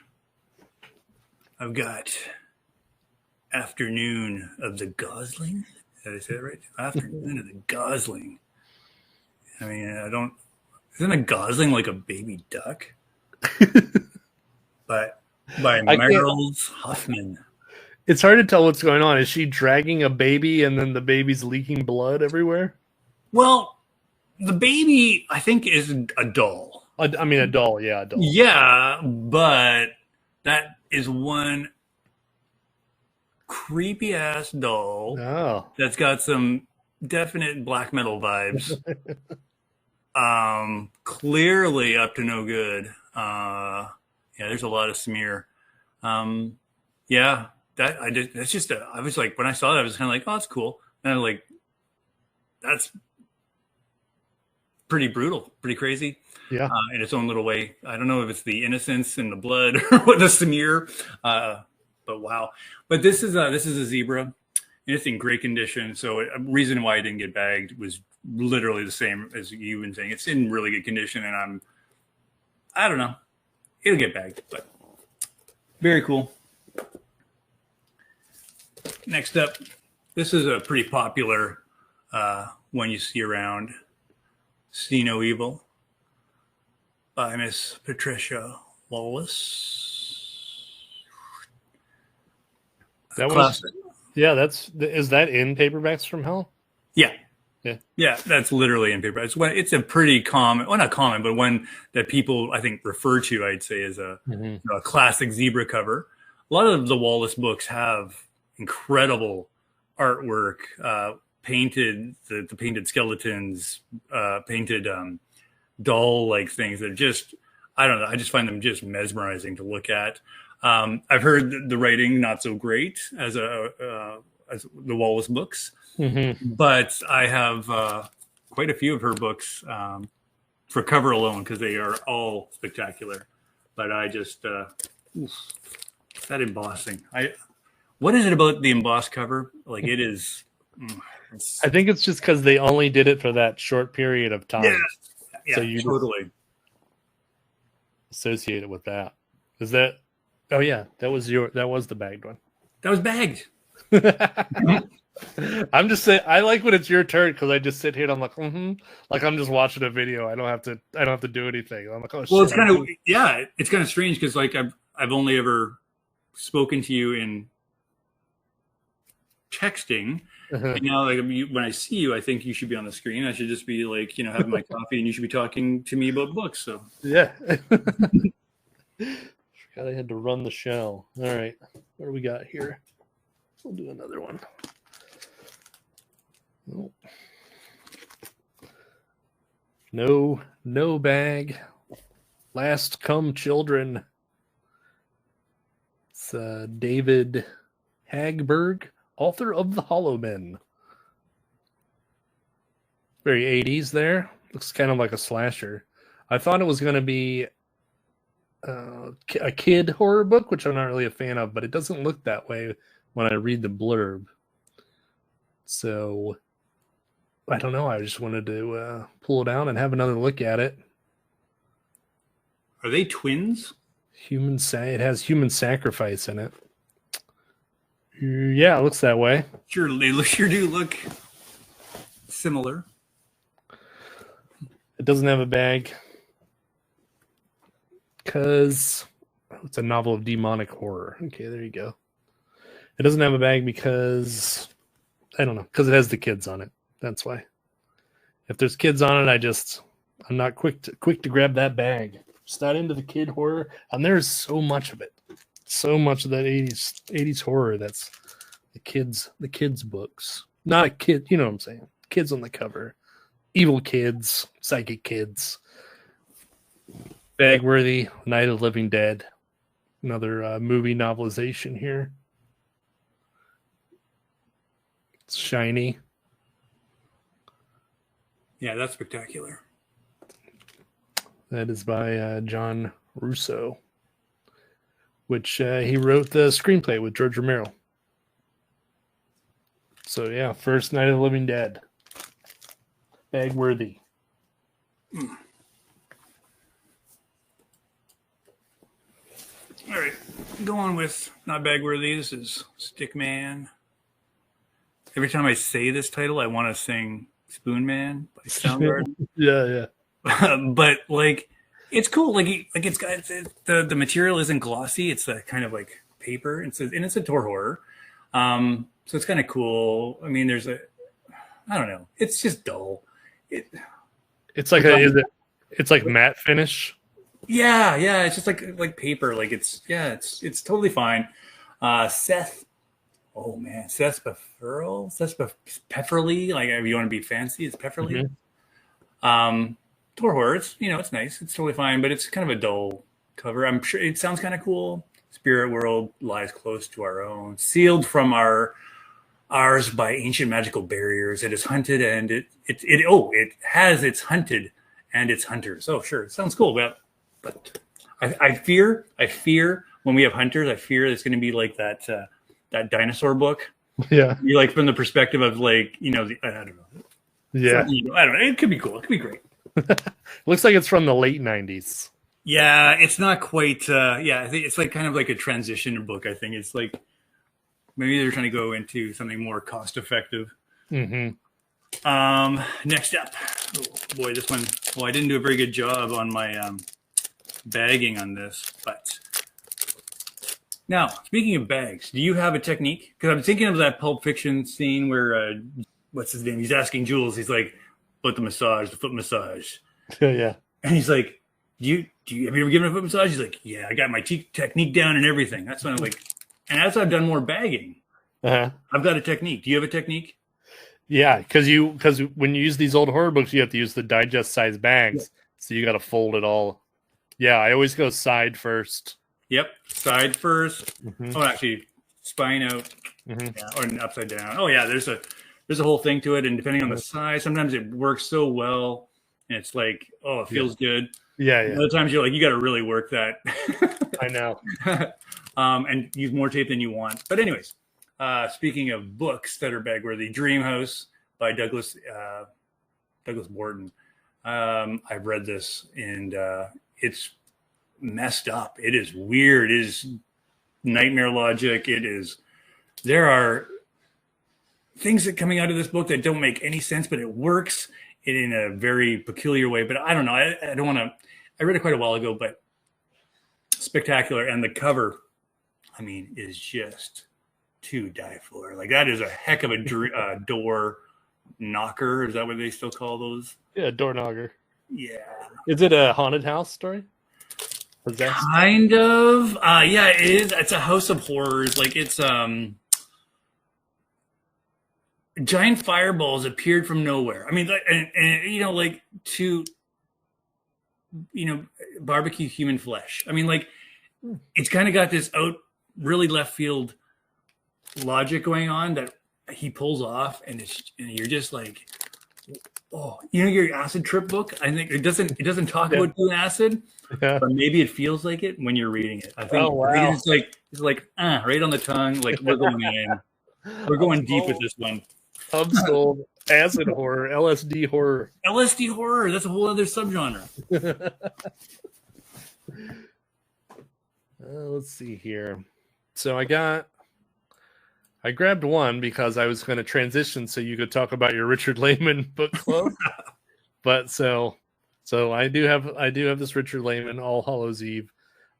I've got Afternoon of the Gosling. Did I say that right? Afternoon of the Gosling. I mean, isn't a gosling like a baby duck? But by Meryl's Huffman. It's hard to tell what's going on. Is she dragging a baby and then the baby's leaking blood everywhere? Well, the baby, I think, is a doll. I mean, a doll, yeah, a doll. Yeah, but that is one creepy ass doll that's got some definite black metal vibes. Clearly up to no good. Yeah, there's a lot of smear. Yeah, I was like, when I saw that, I was kind of like, oh, that's cool. And I'm like, that's pretty brutal, pretty crazy. Yeah. In its own little way. I don't know if it's the innocence and the blood or what the smear, but wow. But this is a zebra, and it's in great condition. So a reason why I didn't get bagged was literally the same as you've been saying. It's in really good condition, and I don't know. It'll get bagged, but very cool. Next up, this is a pretty popular one you see around. See No Evil by Miss Patricia Wallace. That was, yeah, is that in Paperbacks from Hell? Yeah. That's literally in paper. It's a pretty common, well, not common, but one that people I think refer to, I'd say, as a classic zebra cover. A lot of the Wallace books have incredible artwork, painted the painted skeletons, painted doll-like things that just, I don't know, I just find them just mesmerizing to look at. I've heard the writing not so great as the Wallace books. Mm-hmm. but I have quite a few of her books for cover alone because they are all spectacular. But I just that embossing. What is it about the embossed cover? Like it is. I think it's just because they only did it for that short period of time. Yeah, So you totally associate it with that. Is that? Oh yeah, that was the bagged one. That was bagged. I'm just saying. I like when it's your turn because I just sit here and I'm like, like I'm just watching a video. I don't have to do anything. I'm like, oh well, shit. it's kind of strange because like I've only ever spoken to you in texting. And now, like when I see you, I think you should be on the screen. I should just be like, having my coffee, and you should be talking to me about books. So yeah. Forgot I had to run the show. All right, what do we got here? We'll do another one. Oh. No bag. Last come children. It's David Hagberg, author of The Hollow Men. Very 80s there. Looks kind of like a slasher. I thought it was going to be a kid horror book, which I'm not really a fan of, but it doesn't look that way when I read the blurb. So I don't know. I just wanted to pull it out and have another look at it. Are they twins? It has human sacrifice in it. Yeah, it looks that way. Sure, they sure do look similar. It doesn't have a bag because it's a novel of demonic horror. Okay, there you go. It doesn't have a bag because I don't know, because it has the kids on it. That's why. If there's kids on it, I'm not quick to grab that bag. Just not into the kid horror, and there's so much of it. So much of that 80s horror that's the kids books. Not a kid, you know what I'm saying? Kids on the cover. Evil kids, psychic kids. Bagworthy, Night of the Living Dead. Another movie novelization here. It's shiny. Yeah, that's spectacular. That is by John Russo, which he wrote the screenplay with George Romero. So yeah, first Night of the Living Dead. Bagworthy. All right, go on with not Bagworthy. This is Stickman. Every time I say this title, I want to sing Spoon Man by Soundgarden. Yeah. But like, it's cool. Like it's got the material isn't glossy. It's a kind of like paper. And it's a Tor horror. So it's kind of cool. I mean, I don't know. It's just dull. It's like it's like matte finish. Yeah. It's just like paper. Like it's totally fine. Seth. Oh man, Seth Pefferly. Like if you want to be fancy, it's Pefferly. Mm-hmm. Tor horror. It's nice. It's totally fine, but it's kind of a dull cover. I'm sure it sounds kind of cool. Spirit world lies close to our own, sealed from ours by ancient magical barriers. It is hunted and it has its hunted and its hunters. Oh sure, it sounds cool, but I fear when we have hunters, I fear it's going to be like that dinosaur book. Yeah, you like from the perspective of like I don't know. Yeah, I don't know. It could be cool. It could be great. Looks like it's from the late 90s. Yeah, it's not quite. I think it's like kind of like a transition book. I think it's like maybe they're trying to go into something more cost effective. Mm-hmm. Next up, oh boy, this one. Well, I didn't do a very good job on my bagging on this, but now speaking of bags, do you have a technique? Because I'm thinking of that Pulp Fiction scene where what's his name? He's asking Jules. He's like, "But the foot massage." Yeah. And he's like, have you ever given a foot massage? He's like, yeah, I got my technique down and everything. That's when I'm like, and as I've done more bagging, I've got a technique. Do you have a technique? Yeah, because when you use these old horror books, you have to use the digest size bags. Yeah. So you got to fold it all. Yeah, I always go side first. Yep, side first. Mm-hmm. Oh, actually, spine out, or upside down. Oh yeah, there's there's a whole thing to it, and depending on the size, sometimes it works so well, and it's like, oh, it feels good. Yeah. Other times you're like, you got to really work that. I know. And use more tape than you want. But anyways, speaking of books that are bag-worthy, Dream House by Douglas Morton. I've read this, and it's messed up. It is weird. It is nightmare logic. There are things that coming out of this book that don't make any sense, but it works in a very peculiar way. But I don't know. I don't want to. I read it quite a while ago, but spectacular. And the cover, I mean, is just to die for. Like, that is a heck of a door knocker. Is that what they still call those? Yeah, door knocker. Yeah. Is it a haunted house story? Possessed? Kind of. Yeah, it is. It's a house of horrors. Like, it's giant fireballs appeared from nowhere. I mean, and you know, like, to, you know, barbecue human flesh. I mean, like, it's kind of got this really left field logic going on that he pulls off, and you're just like, oh, you know, your acid trip book. I think it doesn't talk about doing acid, but maybe it feels like it when you're reading it. I think it's like right on the tongue. Like, we're going in, we're going deep with this one. I'm sold. Acid horror, LSD horror. LSD horror. That's a whole other subgenre. Let's see here. So I grabbed one because I was going to transition so you could talk about your Richard Laymon book club. But so I do have this Richard Laymon All Hallows Eve.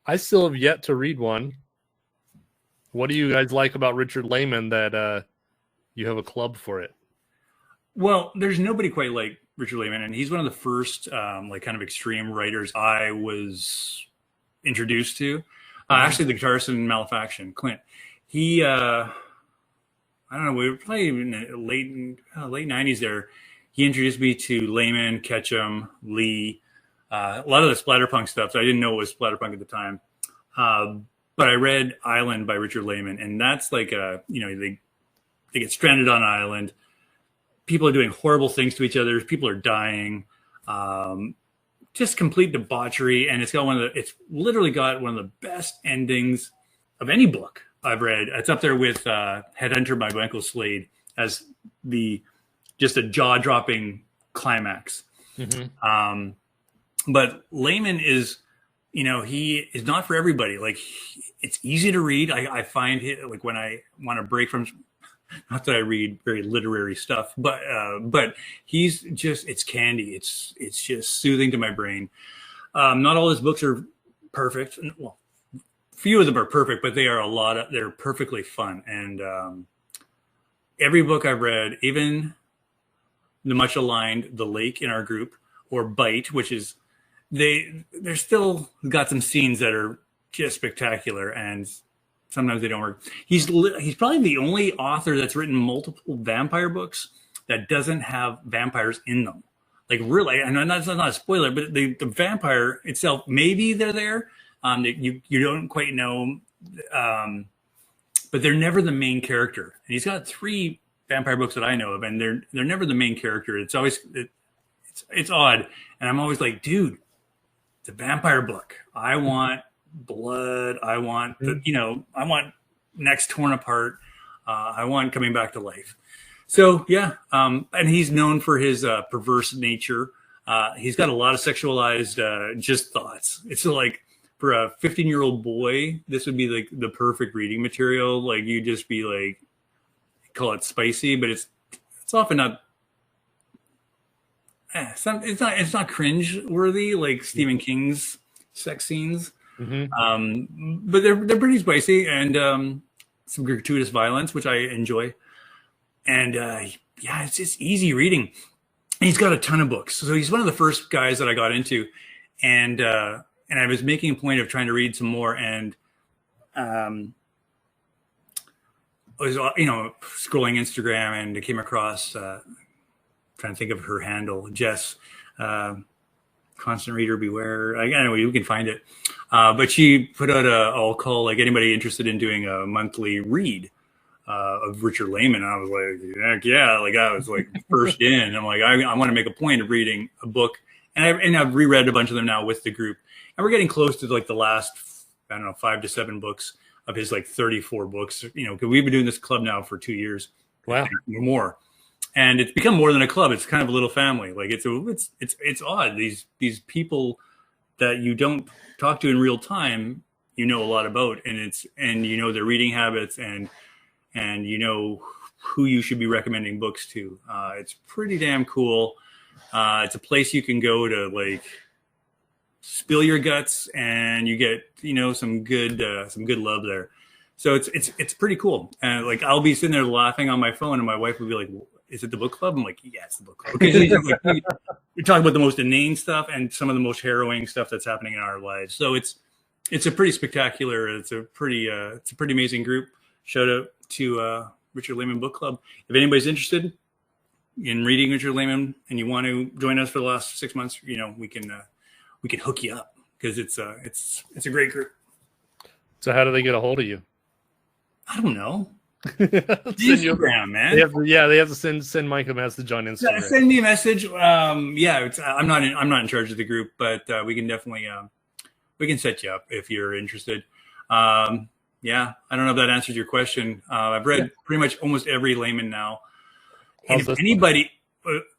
I still have yet to read one. What do you guys like about Richard Laymon that you have a club for it? Well, there's nobody quite like Richard Laymon, and he's one of the first like kind of extreme writers I was introduced to. Actually, the guitarist in Malefaction, Clint. He, I don't know, we were probably in the late 90s there. He introduced me to Laymon, Ketchum, Lee, a lot of the splatterpunk stuff. So I didn't know it was splatterpunk at the time. But I read Island by Richard Laymon, and that's like they get stranded on an island. People are doing horrible things to each other. People are dying. Just complete debauchery, and it's literally got one of the best endings of any book I've read. It's up there with Headhunter by Michael Slade as just a jaw-dropping climax. Mm-hmm. But Laymon is, he is not for everybody. Like, it's easy to read. I find it, like, when I want to break from, not that I read very literary stuff, but he's just, it's candy. It's just soothing to my brain. Not all his books are perfect. Well, few of them are perfect, but they're perfectly fun. And every book I've read, even the much aligned The Lake in our group, or Bite, which is, they're still got some scenes that are just spectacular, and sometimes they don't work. He's probably the only author that's written multiple vampire books that doesn't have vampires in them. Like, really, and that's not a spoiler, but the vampire itself, maybe they're there. You don't quite know, but they're never the main character. And he's got 3 vampire books that I know of, and they're never the main character. It's always it's odd, and I'm always like, dude, it's a vampire book. I want blood. I want I want necks torn apart. I want coming back to life. So yeah, and he's known for his perverse nature. He's got a lot of sexualized just thoughts. It's like, for a 15-year-old boy, this would be like the perfect reading material. Like, you just be like, call it spicy, but it's often not. It's not cringe worthy like Stephen King's sex scenes. Mm-hmm. But they're pretty spicy, and some gratuitous violence, which I enjoy. And it's just easy reading. And he's got a ton of books, so he's one of the first guys that I got into, and I was making a point of trying to read some more, and I was scrolling Instagram, and I came across trying to think of her handle, Jess. Constant reader beware. Anyway, you can find it. But she put out I'll call like anybody interested in doing a monthly read of Richard Laymon. And I was like, heck yeah, like I was like first in. I'm like, I want to make a point of reading a book, and I've reread a bunch of them now with the group, and we're getting close to like the last, I don't know, 5 to 7 books of his like 34 books. You know, because we've been doing this club now for 2 years, Wow, or more, and it's become more than a club. It's kind of a little family. Like it's odd. These people that you don't talk to in real time, you know a lot about, and you know their reading habits, and you know who you should be recommending books to. It's pretty damn cool. It's a place you can go to like spill your guts, and you get, you know, some good love there. So it's pretty cool. And like I'll be sitting there laughing on my phone, and my wife will be like, "Is it the book club?" I'm like, "Yeah, it's the book club." Okay, we talk about the most inane stuff and some of the most harrowing stuff that's happening in our lives. So it's a pretty spectacular. It's a pretty amazing group. Shout out to Richard Laymon Book Club. If anybody's interested in reading Richard Laymon and you want to join us for the last 6 months, you know, we can hook you up, because it's a great group. So how do they get a hold of you? I don't know. Instagram, man. They have to send Mike a message on Instagram. Yeah, send me a message. I'm not in charge of the group, but we can definitely we can set you up if you're interested. Yeah, I don't know if that answers your question. I've read pretty much almost every Laymon now. And if anybody,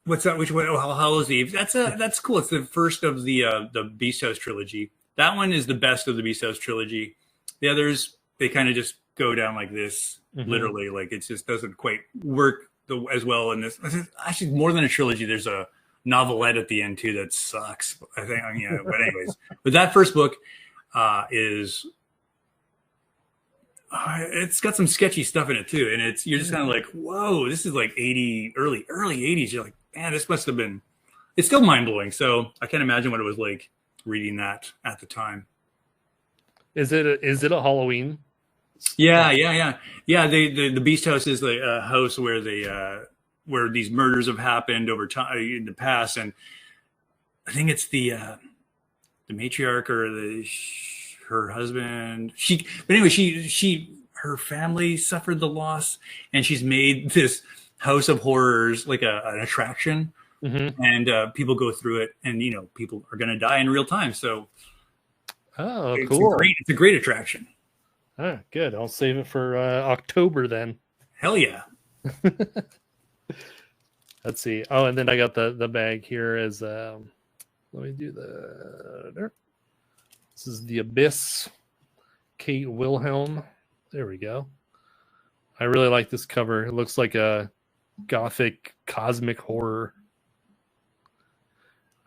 what's that? Which one? Oh, Hallows Eve. That's cool. It's the first of the Beast House trilogy. That one is the best of the Beast House trilogy. The others, they kind of just go down like this, literally. Like it just doesn't quite work as well in this. Actually, more than a trilogy, there's a novelette at the end too that sucks. I think, yeah. But anyways, but that first book is. It's got some sketchy stuff in it too, and you're just kind of like, whoa, this is like early 80s. You're like, man, this must have been. It's still mind blowing. So I can't imagine what it was like reading that at the time. Is it a Halloween? Yeah. The Beast House is the house where where these murders have happened over time in the past, and I think it's the matriarch or her husband. Her family suffered the loss, and she's made this house of horrors like an attraction, and people go through it, and you know people are going to die in real time. So, cool! It's a great attraction. Ah, good. I'll save it for October then. Hell yeah! Let's see. Oh, and then I got the bag here as let me do this is The Abyss, Kate Wilhelm. There we go. I really like this cover. It looks like a gothic cosmic horror.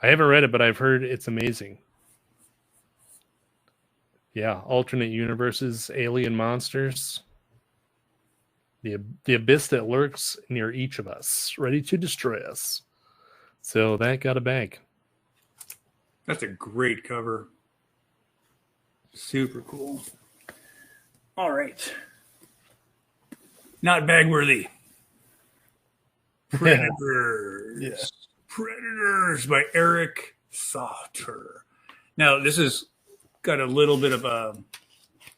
I haven't read it, but I've heard it's amazing. Yeah, alternate universes, alien monsters. The abyss that lurks near each of us, ready to destroy us. So that got a bag. That's a great cover. Super cool. All right. Not bag worthy. Predators. Yeah. Predators by Eric Sauter. Now, this has got a little bit of a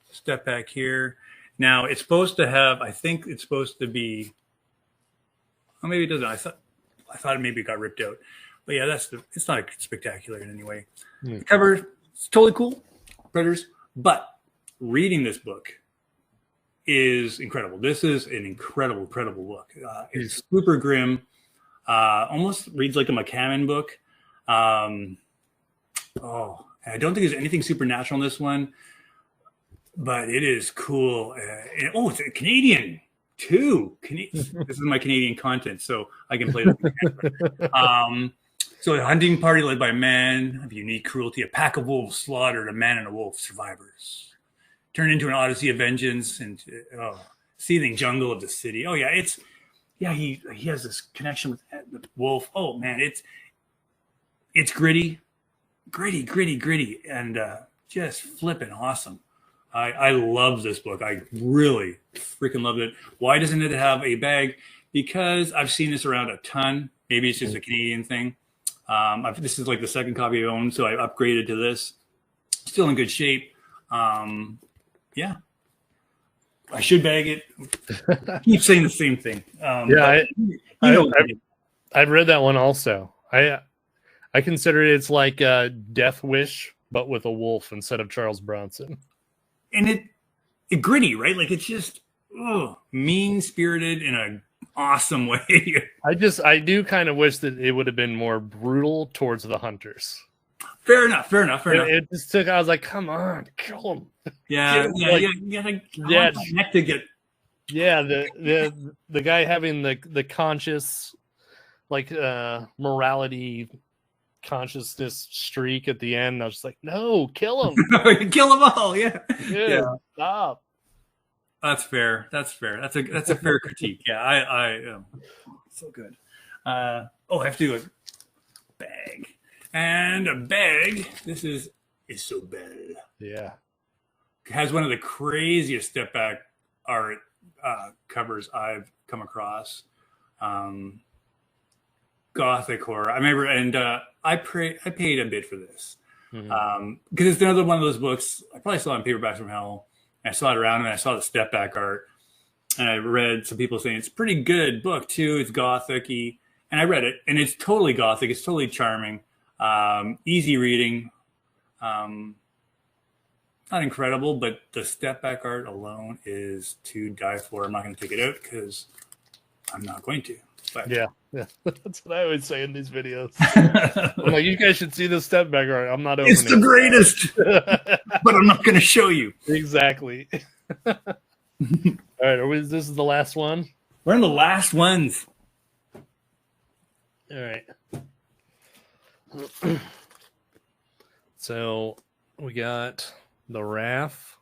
step back here. Now, it's supposed to have, I think it's supposed to be, well, maybe it doesn't. I thought maybe it got ripped out. But yeah, it's not spectacular in any way. The cover is totally cool. Predators. But reading this book is incredible. This is an incredible book. It's super grim. Almost reads like a McCammon book. I don't think there's anything supernatural in this one, but it is cool. It's a Canadian too. This is my Canadian content, so I can play that. So a hunting party led by a man of unique cruelty, a pack of wolves slaughtered a man and a wolf survivors. Turned into an odyssey of vengeance and seething jungle of the city. Oh yeah, he has this connection with the wolf. Oh man, it's gritty, and just flipping awesome. I love this book. I really freaking loved it. Why doesn't it have a bag? Because I've seen this around a ton. Maybe it's just a Canadian thing. This is like the second copy I own, so I upgraded to this. Still in good shape. Yeah. I should bag it. I keep saying the same thing. Yeah, I've read that one also. I consider it's like Death Wish, but with a wolf instead of Charles Bronson. And it gritty, right? Like it's just mean spirited in an awesome way. I do kind of wish that it would have been more brutal towards the hunters. Fair enough. It just took. I was like, come on, kill him. Yeah. Neck to get. Yeah, the guy having the conscious, like morality, consciousness streak at the end. I was just like, no, kill him, kill them all. Yeah, stop. That's fair. That's a fair critique. Yeah, I so good. I have to do a bag. And a bag, this is so bad. Yeah. Has one of the craziest step back art covers I've come across. Gothic horror. I remember, and I paid a bit for this. Because it's another one of those books. I probably saw it in Paperbacks from Hell. I saw it around and I saw the step back art. And I read some people saying it's a pretty good book too. It's gothic-y. And I read it, and it's totally gothic. It's totally charming. Easy reading, not incredible, but the step back art alone is to die for. I'm not going to take it out because I'm not going to. But yeah, that's what I always say in these videos. I'm like, you guys should see the step back art. I'm not opening. It's the greatest, but I'm not going to show you. Exactly. All right, this is the last one. We're in the last ones. All right. So we got The Wrath,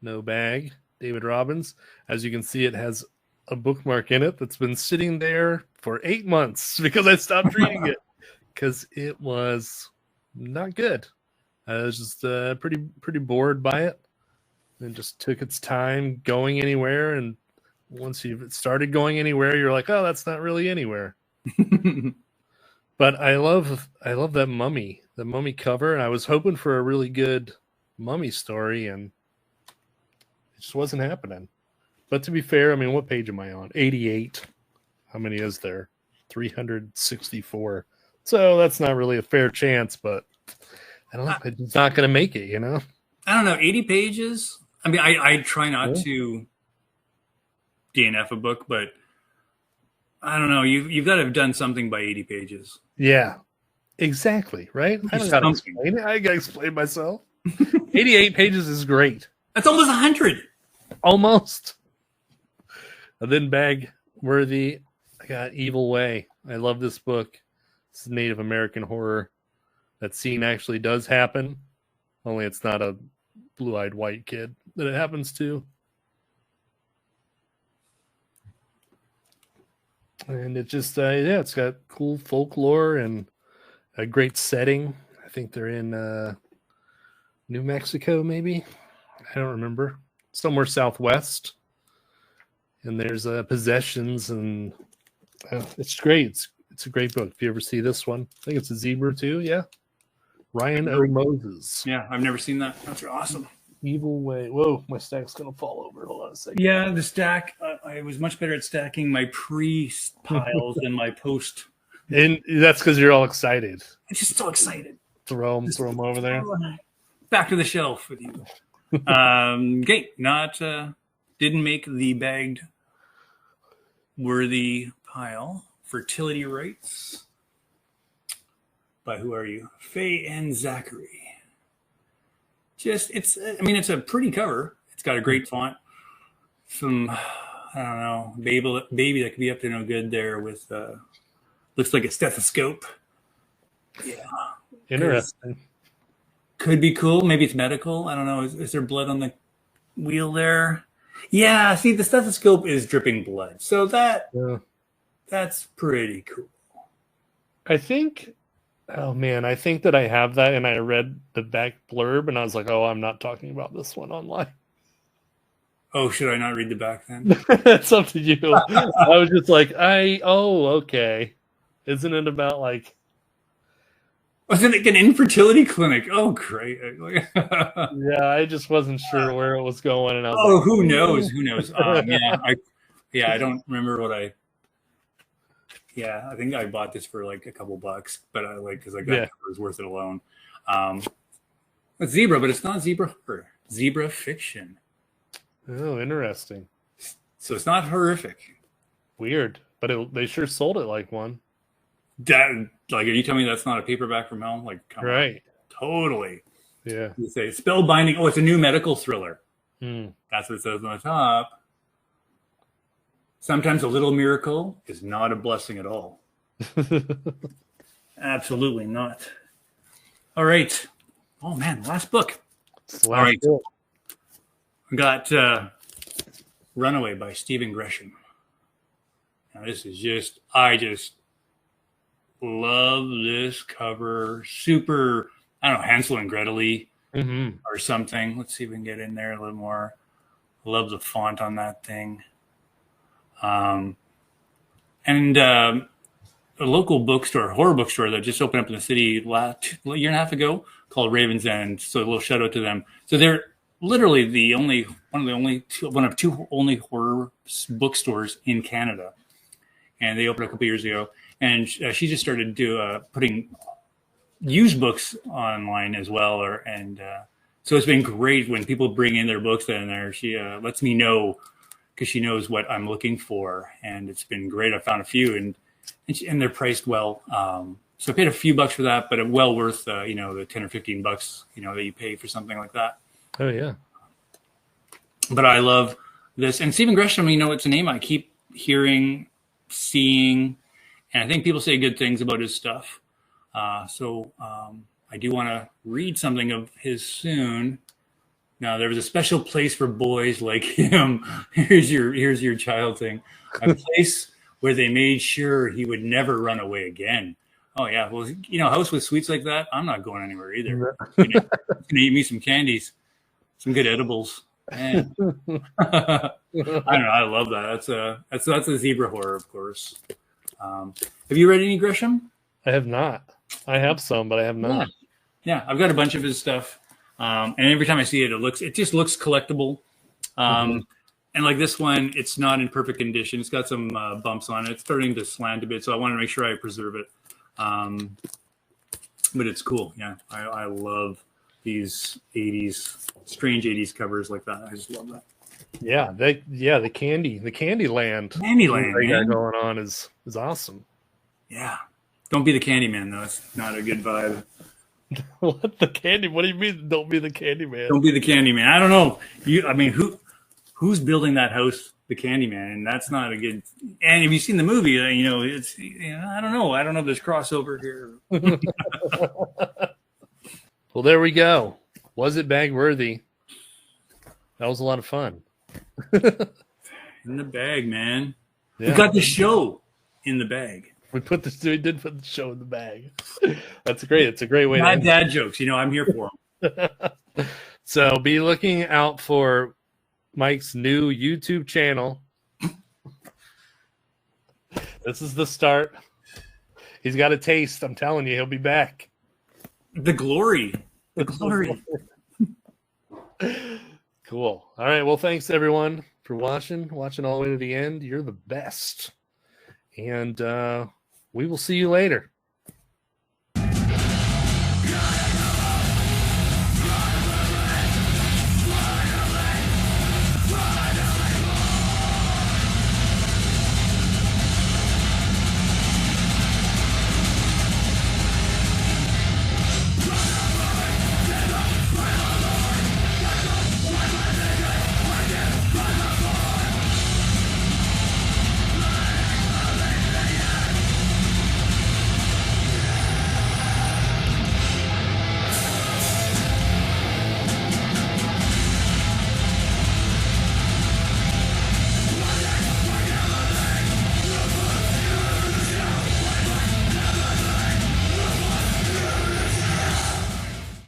no bag, David Robbins. As you can see, it has a bookmark in it that's been sitting there for 8 months because I stopped reading it because it was not good. I was just pretty bored by it. It just took its time going anywhere, and once you've started going anywhere, you're like, oh, that's not really anywhere. But I love that mummy, the mummy cover, and I was hoping for a really good mummy story, and it just wasn't happening. But to be fair, I mean, what page am I on? 88. How many is there? 364. So that's not really a fair chance, but I don't know. It's not going to make it, you know? I don't know. 80 pages? I mean, I try not to DNF a book, but I don't know. You've got to have done something by 80 pages. Yeah, exactly. Right? I don't got to explain it. I got to explain myself. 88 pages is great. That's almost 100. Almost. And then bag worthy. I got Evil Way. I love this book. It's Native American horror. That scene actually does happen. Only it's not a blue-eyed white kid that it happens to. And it just, it's got cool folklore and a great setting. I think they're in New Mexico, maybe. I don't remember. Somewhere southwest. And there's possessions, and it's great. It's a great book. If you ever see this one, I think it's a zebra too. Yeah. Ryan O. Moses. Yeah, I've never seen that. That's awesome. Evil Way. Whoa, my stack's going to fall over. Hold on a second. Yeah, the stack. I was much better at stacking my pre-piles than my post. And that's because you're all excited. I'm just so excited. Throw them over there. Back to the shelf with you. Okay, didn't make the bagged worthy pile. Fertility Rites. By who are you? Faye and Zachary. It's a pretty cover. It's got a great font. Some, I don't know, baby that could be up to no good there with, looks like a stethoscope. Yeah. Interesting. Could be cool. Maybe it's medical. I don't know. Is there blood on the wheel there? Yeah. See, the stethoscope is dripping blood. So that's pretty cool. I think that I have that, and I read the back blurb, and I was like, oh, I'm not talking about this one online. Oh, should I not read the back then? It's up to you. I was just like, okay. Isn't it about like Was it like an infertility clinic? Oh, great. Yeah, I just wasn't sure where it was going, and I was Oh, like, who knows? Who knows? I don't remember what I. Yeah, I think I bought this for like a couple bucks, but I like because like that yeah. cover is worth it alone. Um, it's zebra, but it's not zebra horror. Zebra fiction. Oh, interesting. So it's not horrific. Weird, but they sure sold it like one. That, like, are you telling me that's not a paperback from hell? Like, come Right. on. Totally. Yeah. You say spellbinding. Oh, it's a new medical thriller. Hmm. That's what it says on the top. Sometimes a little miracle is not a blessing at all. Absolutely not. All right. Oh man, last book. It's the All last right. book. I got Runaway by Stephen Gresham. Now this is just, I just love this cover. Super, I don't know, Hansel and Gretel-y Mm-hmm. or something. Let's see if we can get in there a little more. Love the font on that thing. And a local bookstore, horror bookstore that just opened up in the city last year and a half ago called Raven's End. So a little shout out to them. So they're literally one of two only horror bookstores in Canada, and they opened a couple years ago. And she just started putting used books online as well, so it's been great when people bring in their books in there. She lets me know because she knows what I'm looking for, and it's been great. I found a few, and they're priced well. So I paid a few bucks for that, but well worth the 10 or 15 bucks that you pay for something like that. Oh yeah. But I love this, and Stephen Gresham. It's a name I keep hearing, seeing, and I think people say good things about his stuff. So I do want to read something of his soon. Now, there was a special place for boys like him. Here's your child thing. A place where they made sure he would never run away again. Oh yeah, well, house with sweets like that, I'm not going anywhere either. Gonna eat me some candies, some good edibles. Man. I don't know. I love that. That's a zebra horror, of course. Have you read any Gresham? I have not. I have some, but I have not. Yeah, I've got a bunch of his stuff, and every time I see it, it just looks collectible. And like this one, it's not in perfect condition. It's got some bumps on it. It's starting to slant a bit, so I want to make sure I preserve it. But it's cool. Yeah, I love these strange 80s covers like that. I just love that. Yeah, the Candyland Candyland, man. going on is awesome. Yeah. Don't be the Candyman, though. It's not a good vibe. What the candy? What do you mean? Don't be the Candyman. Don't be the Candyman. I don't know. Who's building that house? The Candyman, and that's not a good. And if you've seen the movie, it's. I don't know. I don't know if there's crossover here. Well, there we go. Was it bag worthy? That was a lot of fun. In the bag, man. Yeah. We got the show in the bag. We did put the show in the bag. That's great. It's a great way. Not dad jokes. I'm here for them. So be looking out for Mike's new YouTube channel. This is the start. He's got a taste. I'm telling you, he'll be back. The glory. Cool. All right. Well, thanks everyone for watching all the way to the end. You're the best. And we will see you later.